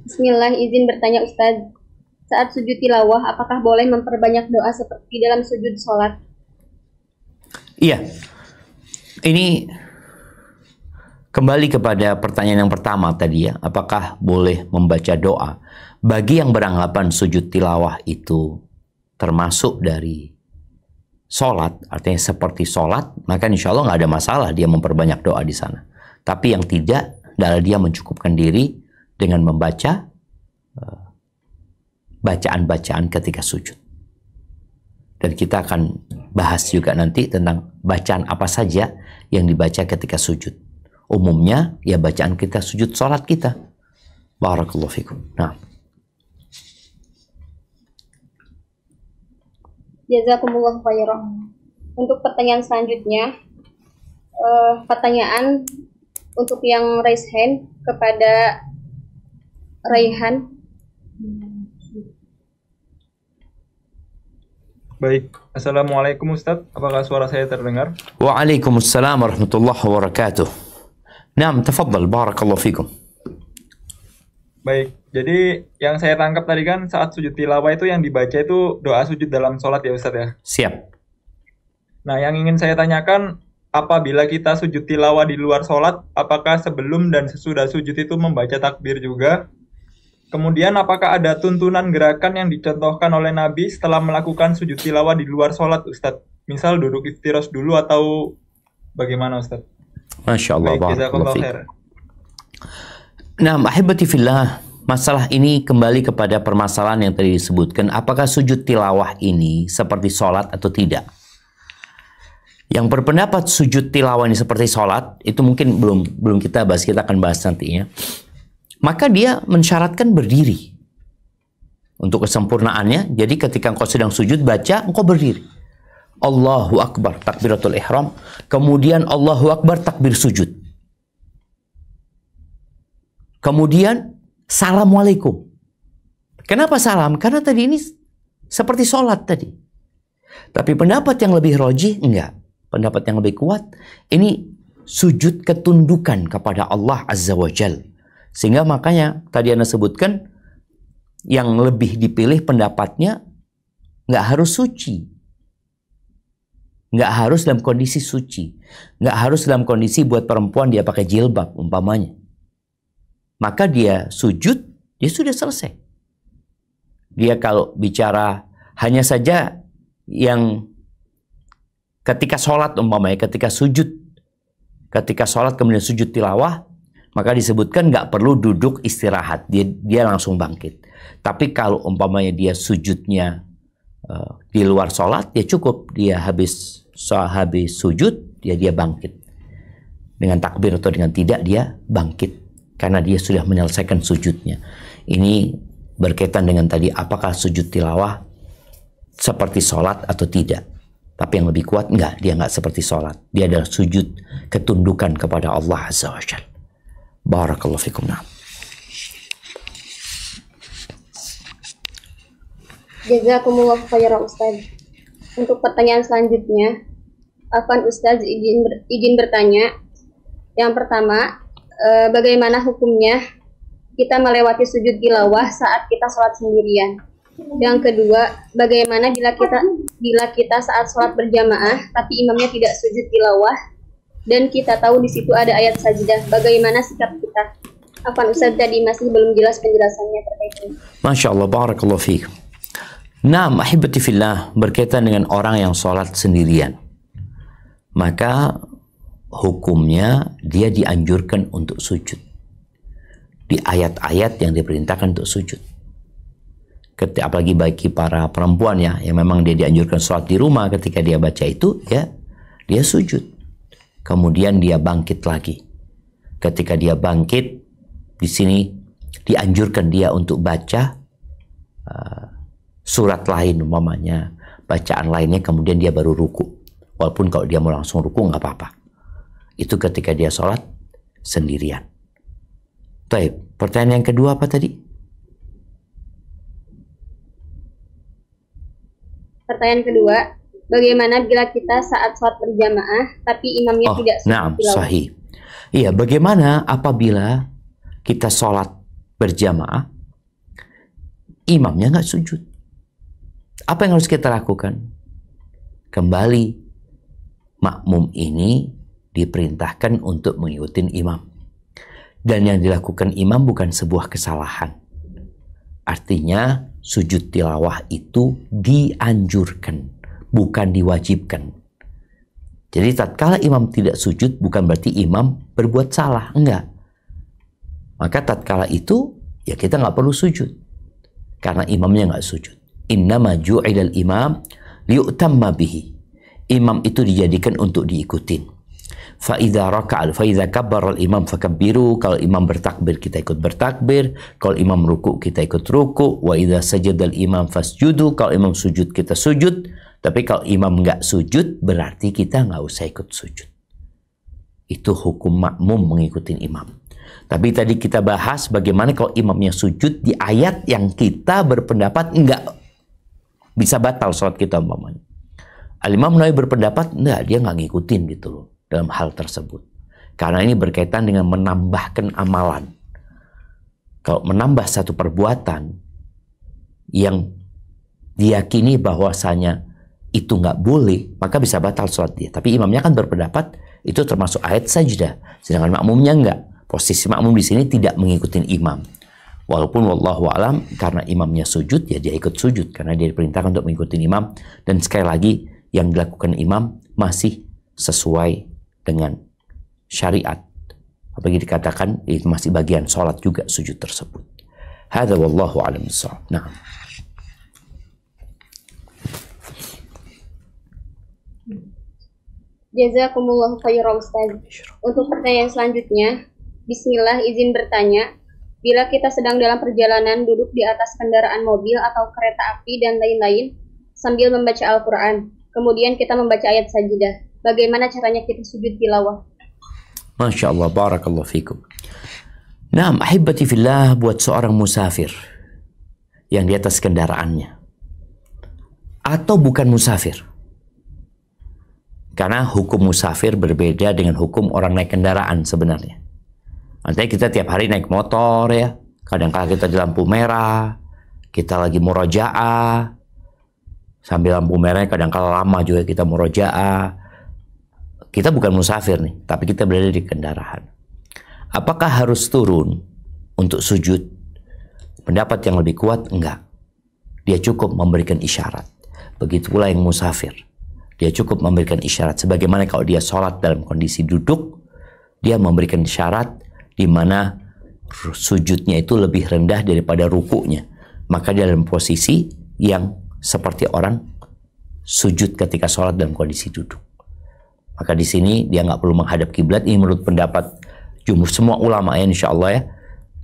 Bismillah, izin bertanya Ustaz. Saat sujud tilawah, apakah boleh memperbanyak doa seperti dalam sujud sholat? Iya. Ini kembali kepada pertanyaan yang pertama tadi ya. Apakah boleh membaca doa? Bagi yang beranggapan sujud tilawah itu termasuk dari sholat, artinya seperti sholat, maka insya Allah nggak ada masalah dia memperbanyak doa di sana. Tapi yang tidak adalah dia mencukupkan diri dengan membaca bacaan-bacaan ketika sujud. Dan kita akan bahas juga nanti tentang bacaan apa saja yang dibaca ketika sujud. Umumnya ya bacaan kita sujud sholat kita. Barakallahu fikum. Nah. Jazakumullah khairan. Untuk pertanyaan selanjutnya, pertanyaan untuk yang raise hand kepada Raihan. Baik, Assalamualaikum Ustadz, apakah suara saya terdengar? Waalaikumsalam warahmatullahi wabarakatuh. Naam, tafadhal, barakallahu fikum. Baik, jadi yang saya tangkap tadi kan saat sujud tilawah itu yang dibaca itu doa sujud dalam sholat ya Ustadz ya? Siap. Nah, yang ingin saya tanyakan, apabila kita sujud tilawah di luar sholat, apakah sebelum dan sesudah sujud itu membaca takbir juga? Kemudian apakah ada tuntunan gerakan yang dicontohkan oleh Nabi setelah melakukan sujud tilawah di luar sholat Ustadz? Misal duduk iftiros dulu atau bagaimana Ustadz? Masya Allah, baik, jazakallahu khair. Nah, ahibati fillah, masalah ini kembali kepada permasalahan yang tadi disebutkan. Apakah sujud tilawah ini seperti sholat atau tidak? Yang berpendapat sujud tilawah ini seperti sholat, itu mungkin belum kita bahas, kita akan bahas nantinya. Maka dia mensyaratkan berdiri. Untuk kesempurnaannya, jadi ketika engkau sedang sujud, baca, engkau berdiri. Allahu Akbar, takbiratul ihram. Kemudian Allahu Akbar, takbir sujud. Kemudian, Assalamualaikum. Kenapa salam? Karena tadi ini seperti sholat tadi. Tapi pendapat yang lebih rojih, enggak. Pendapat yang lebih kuat, ini sujud ketundukan kepada Allah Azza wa Jal. Sehingga makanya tadi Anda sebutkan, yang lebih dipilih pendapatnya, nggak harus suci. Nggak harus dalam kondisi suci. Nggak harus dalam kondisi buat perempuan dia pakai jilbab umpamanya. Maka dia sujud, dia sudah selesai. Dia kalau bicara hanya saja yang ketika sholat umpamanya, ketika sujud, ketika sholat kemudian sujud tilawah, maka disebutkan nggak perlu duduk istirahat, dia langsung bangkit. Tapi kalau umpamanya dia sujudnya di luar sholat, ya cukup dia habis sujud, dia bangkit. Dengan takbir atau dengan tidak, dia bangkit. Karena dia sudah menyelesaikan sujudnya. Ini berkaitan dengan tadi, apakah sujud tilawah seperti sholat atau tidak. Tapi yang lebih kuat, enggak, dia enggak seperti sholat. Dia adalah sujud ketundukan kepada Allah Azza wa Jalla. Barakallahu fikum. Jazakumullah khairan Ustaz. Untuk pertanyaan selanjutnya, Afwan Ustaz izin bertanya. Yang pertama, bagaimana hukumnya kita melewati sujud tilawah saat kita sholat sendirian? Yang kedua, bagaimana bila kita saat sholat berjamaah tapi imamnya tidak sujud tilawah dan kita tahu di situ ada ayat sajdah, bagaimana sikap kita? Afwan Ustaz, tadi masih belum jelas penjelasannya terkait ini. Masya Allah, barakallahu fiik. Naam, ahibati fillah, berkaitan dengan orang yang sholat sendirian, maka hukumnya dia dianjurkan untuk sujud di ayat-ayat yang diperintahkan untuk sujud. Apalagi bagi para perempuan ya, yang memang dia dianjurkan sholat di rumah, ketika dia baca itu ya dia sujud, kemudian dia bangkit lagi. Ketika dia bangkit, di sini dianjurkan dia untuk baca surat lain umpamanya, bacaan lainnya, kemudian dia baru ruku. Walaupun kalau dia mau langsung ruku nggak apa-apa. Itu ketika dia sholat sendirian. Baik, pertanyaan yang kedua apa tadi? Pertanyaan kedua, bagaimana bila kita saat sholat berjamaah tapi imamnya tidak sujud tilawah? Sahih. Iya, bagaimana apabila kita sholat berjamaah, imamnya nggak sujud? Apa yang harus kita lakukan? Kembali, makmum ini diperintahkan untuk mengikuti imam. Dan yang dilakukan imam bukan sebuah kesalahan. Artinya, sujud tilawah itu dianjurkan, bukan diwajibkan. Jadi tatkala imam tidak sujud bukan berarti imam berbuat salah, enggak. Maka tatkala itu ya kita nggak perlu sujud karena imamnya nggak sujud. Innama ju'ilal imam liyu'tamma bihi. Imam itu dijadikan untuk diikutin. Fa idza raka'a fa idza kabbara al-imam fakabbiru. Kalau imam bertakbir kita ikut bertakbir, kalau imam ruku kita ikut ruku, wa idza sajada al-imam fasjudu. Kalau imam sujud kita sujud. Tapi kalau imam nggak sujud berarti kita nggak usah ikut sujud. Itu hukum makmum mengikuti imam. Tapi tadi kita bahas bagaimana kalau imamnya sujud di ayat yang kita berpendapat nggak bisa batal sholat kita umpamanya. Al-Imam Nawawi berpendapat enggak, dia nggak ngikutin gitu loh dalam hal tersebut. Karena ini berkaitan dengan menambahkan amalan. Kalau menambah satu perbuatan yang diyakini bahwasanya itu nggak boleh, maka bisa batal sholat dia. Tapi imamnya kan berpendapat itu termasuk ayat sajdah, sedangkan makmumnya enggak. Posisi makmum di sini tidak mengikuti imam. Walaupun wallahu alam karena imamnya sujud ya dia ikut sujud karena dia diperintahkan untuk mengikuti imam. Dan sekali lagi yang dilakukan imam masih sesuai dengan syariat. Apalagi dikatakan itu masih bagian sholat juga sujud tersebut. Hadza wallahu alam bissawab. Nah. Jazakumullahu khairan Ustaz. Untuk pertanyaan selanjutnya, bismillah izin bertanya, bila kita sedang dalam perjalanan duduk di atas kendaraan mobil atau kereta api dan lain-lain sambil membaca Al-Quran, kemudian kita membaca ayat sajidah, bagaimana caranya kita sujud tilawah? Masya Allah, barakallahu fikum. Nah, ahibati fillah buat seorang musafir yang di atas kendaraannya atau bukan musafir. Karena hukum musafir berbeda dengan hukum orang naik kendaraan sebenarnya. Nanti kita tiap hari naik motor ya, kadang-kadang kita di lampu merah, kita lagi murojaah, sambil lampu merah kadang-kadang lama juga kita murojaah. Kita bukan musafir nih, tapi kita berada di kendaraan. Apakah harus turun untuk sujud? Pendapat yang lebih kuat, enggak. Dia cukup memberikan isyarat. Begitu pula yang musafir. Dia cukup memberikan isyarat. Sebagaimana kalau dia sholat dalam kondisi duduk, dia memberikan isyarat di mana sujudnya itu lebih rendah daripada rukuknya. Maka dia dalam posisi yang seperti orang sujud ketika sholat dalam kondisi duduk. Maka di sini dia nggak perlu menghadap kiblat. Ini menurut pendapat jumhur semua ulama ya, insya Allah ya.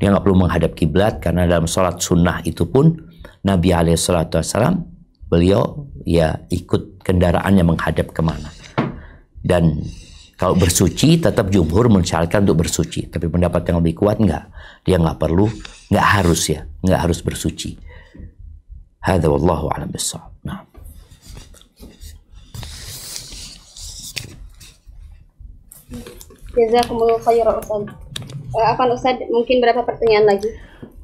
Dia nggak perlu menghadap kiblat karena dalam sholat sunnah itu pun Nabi SAW beliau ya ikut kendaraannya menghadap kemana. Dan kalau bersuci tetap jumhur mensyaratkan untuk bersuci. Tapi pendapat yang lebih kuat enggak. Dia nggak perlu, nggak harus ya, nggak harus bersuci. Hadza wallahu a'lam bissawab. Nah. Jazakumullahu khairan Ustaz. Afwan Ustaz, mungkin berapa pertanyaan lagi?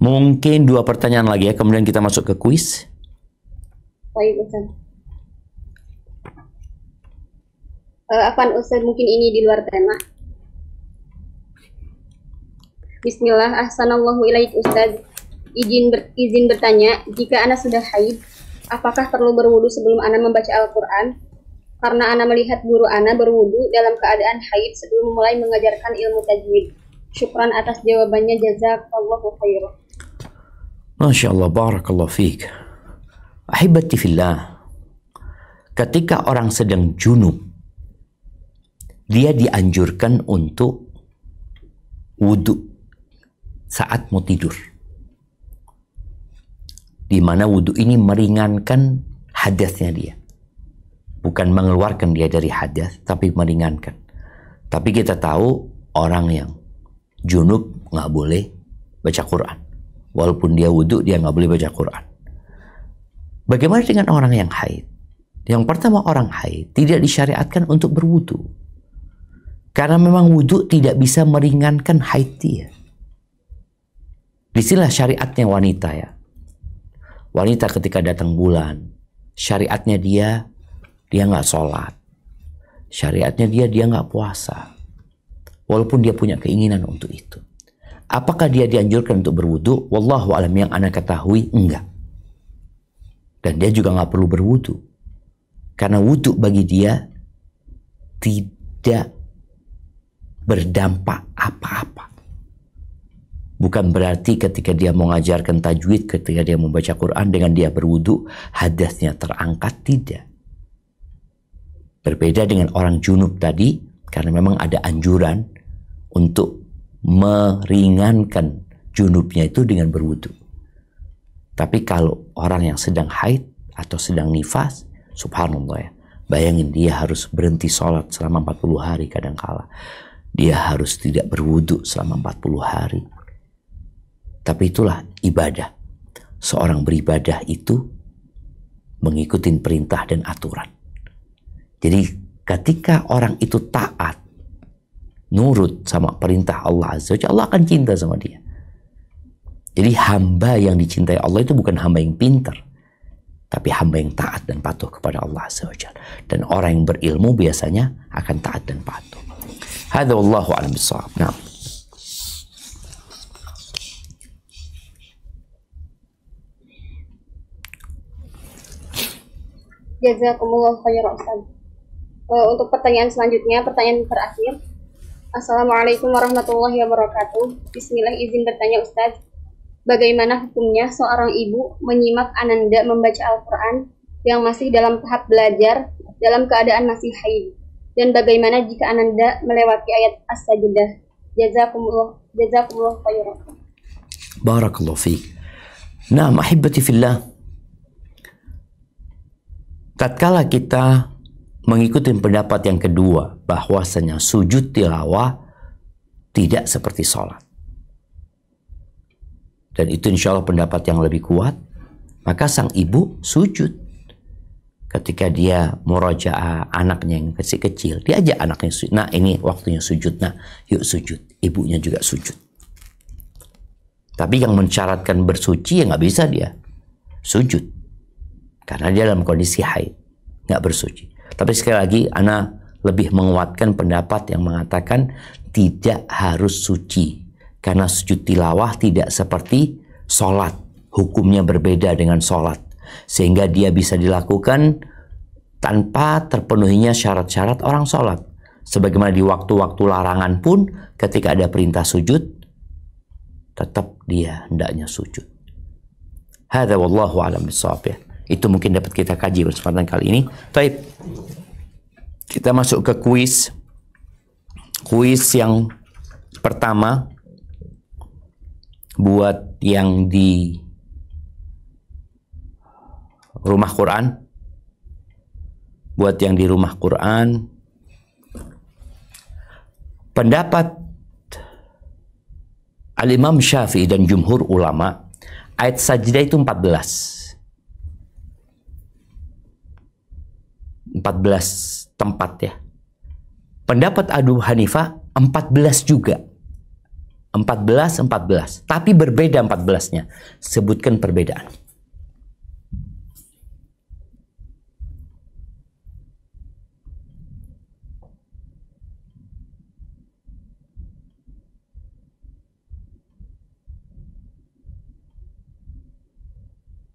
Mungkin 2 pertanyaan lagi ya, kemudian kita masuk ke kuis. Baik Ustaz. Afwan Ustaz, mungkin ini di luar tema. Bismillah, ahsanallahu ilaik Ustaz. Izin bertanya, jika Ana sudah haid, apakah perlu berwudu sebelum Ana membaca Al-Quran? Karena Ana melihat guru Ana berwudu dalam keadaan haid sebelum mulai mengajarkan ilmu tajwid. Syukran atas jawabannya, jazakallahu khairan. Masya Allah, barakallahu fiik. Ahibati fillah. Ketika orang sedang junub, dia dianjurkan untuk wudu saat mau tidur. Di mana wudu ini meringankan hadasnya dia. bukan mengeluarkan dia dari hadas, tapi meringankan. Tapi kita tahu orang yang junub nggak boleh baca Quran. Walaupun dia wudhu, dia nggak boleh baca Quran. Bagaimana dengan orang yang haid? Yang pertama, orang haid tidak disyariatkan untuk berwudhu. Karena memang wudhu tidak bisa meringankan haid dia. Disinilah syariatnya wanita ya. Wanita ketika datang bulan, syariatnya dia nggak sholat. Syariatnya dia nggak puasa. Walaupun dia punya keinginan untuk itu. Apakah dia dianjurkan untuk berwudu? Wallahu alam, yang ana ketahui enggak. Dan dia juga nggak perlu berwudu. Karena wudu bagi dia tidak berdampak apa-apa. Bukan berarti ketika dia mengajarkan tajwid, ketika dia membaca Quran dengan dia berwudu, hadasnya terangkat, tidak. Berbeda dengan orang junub tadi, karena memang ada anjuran untuk meringankan junubnya itu dengan berwudu. Tapi kalau orang yang sedang haid atau sedang nifas, subhanallah ya, bayangin dia harus berhenti sholat selama 40 hari kadangkala. Dia harus tidak berwudu selama 40 hari. Tapi itulah ibadah. Seorang beribadah itu mengikuti perintah dan aturan. Jadi ketika orang itu taat, nurut sama perintah Allah Azza wa Jalla, Allah akan cinta sama dia. Jadi hamba yang dicintai Allah itu bukan hamba yang pintar, tapi hamba yang taat dan patuh kepada Allah Azza wa Jalla. Dan orang yang berilmu biasanya akan taat dan patuh. Hadza wallahu a'lam bissawab. Nah. Jazakumullah khairan Ustaz. Untuk pertanyaan selanjutnya, pertanyaan terakhir. Assalamualaikum warahmatullahi wabarakatuh. Bismillah, izin bertanya Ustaz. Bagaimana hukumnya seorang ibu menyimak Ananda membaca Al-Quran yang masih dalam tahap belajar dalam keadaan masih haid? Dan bagaimana jika Ananda melewati ayat As-Sajdah? Jazakumullah khairan. Barakallahu fiik. Nah, ahibati fillah. Tatkala kita mengikuti pendapat yang kedua, bahwasanya sujud tilawah tidak seperti sholat, dan itu insya Allah pendapat yang lebih kuat, maka sang ibu sujud. Ketika dia murajaah anaknya yang kecil-kecil, dia ajak anaknya sujud. Nah, ini waktunya sujud. Nah, yuk sujud. Ibunya juga sujud. Tapi yang mensyaratkan bersuci ya nggak bisa dia sujud. Karena dia dalam kondisi haid, nggak bersuci. Tapi sekali lagi, ana lebih menguatkan pendapat yang mengatakan tidak harus suci. Karena sujud tilawah tidak seperti sholat. Hukumnya berbeda dengan sholat. Sehingga dia bisa dilakukan tanpa terpenuhinya syarat-syarat orang sholat. Sebagaimana di waktu-waktu larangan pun, ketika ada perintah sujud, tetap dia hendaknya sujud. Hadza wallahu a'lam bissawab ya. Itu mungkin dapat kita kaji kesempatan kali ini. Baik. Kita masuk ke kuis. Kuis yang pertama buat yang di rumah Quran. Buat yang di rumah Quran, pendapat Al-Imam Syafi'i dan jumhur ulama, ayat sajdah itu 14 tempat ya. Pendapat Abu Hanifah 14 juga. 14, tapi berbeda 14-nya. Sebutkan perbedaan.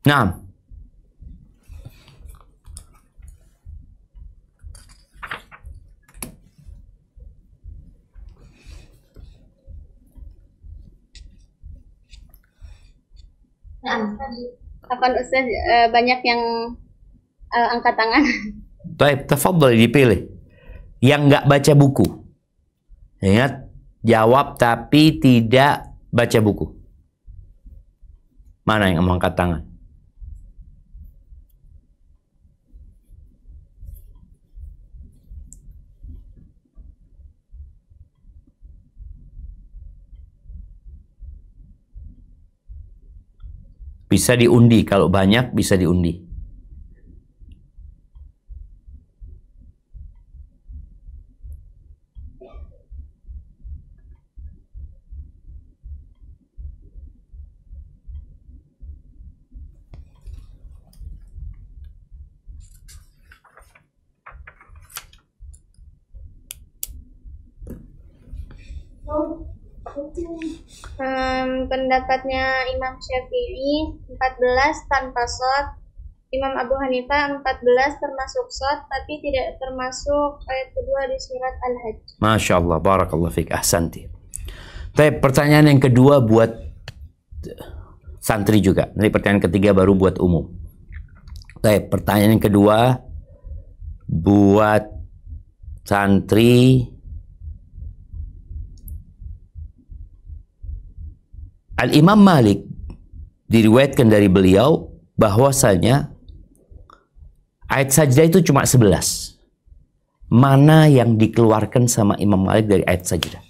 Nah, Apaan Ustaz, banyak yang angkat tangan. baik, tafadhal dipilih. Yang nggak baca buku. Ingat, jawab tapi tidak baca buku. Mana yang mengangkat tangan? Bisa diundi, kalau banyak bisa diundi. Pendapatnya Imam Syafi'i 14 tanpa shad, Imam Abu Hanifah 14 termasuk shad tapi tidak termasuk ayat kedua di surat Al-Hajj. Masya Allah, barakallah fiqh, ahsanti. Tapi pertanyaan yang kedua buat santri juga. Nanti pertanyaan ketiga baru buat umum. Tapi pertanyaan yang kedua buat santri. Al-Imam Malik diriwayatkan dari beliau bahwasanya ayat sajdah itu cuma 11. Mana yang dikeluarkan sama Imam Malik dari ayat sajdah?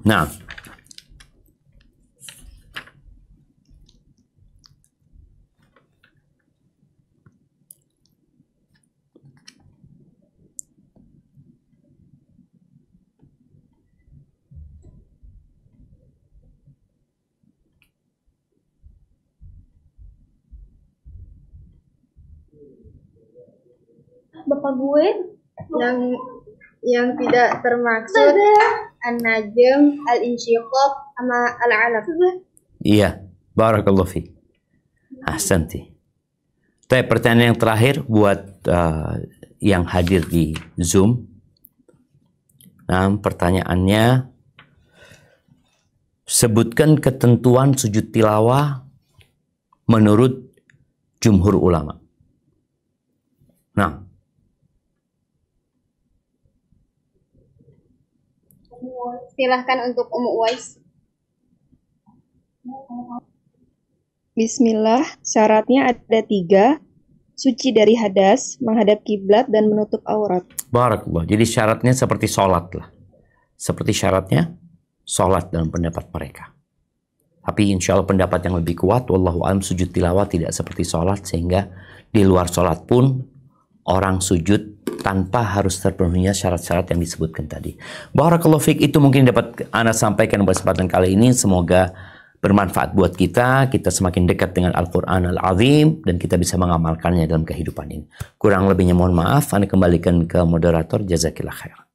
Nah, Bapak gue yang tidak termaksud An-Najm, Al-Insyiqaq, sama Al-Alaq. iya, barakallahu fiik. Ahsanti. Tapi pertanyaan yang terakhir buat yang hadir di Zoom. Nah, pertanyaannya, sebutkan ketentuan sujud tilawah menurut jumhur ulama. Nah, silahkan untuk Uwais. Bismillah, syaratnya ada 3, suci dari hadas, menghadap kiblat, dan menutup aurat. barakallah. Jadi syaratnya seperti sholat lah. Seperti syaratnya sholat dalam pendapat mereka. Tapi insya Allah pendapat yang lebih kuat, wallahu a'lam, sujud tilawah tidak seperti sholat, sehingga di luar sholat pun orang sujud tanpa harus terpenuhinya syarat-syarat yang disebutkan tadi. Barakallahu fiik, itu mungkin dapat Anda sampaikan pada kesempatan kali ini. Semoga bermanfaat buat kita semakin dekat dengan Al-Quran Al-Azim, dan kita bisa mengamalkannya dalam kehidupan ini. Kurang lebihnya mohon maaf, Anda kembalikan ke moderator. Jazakillah khair.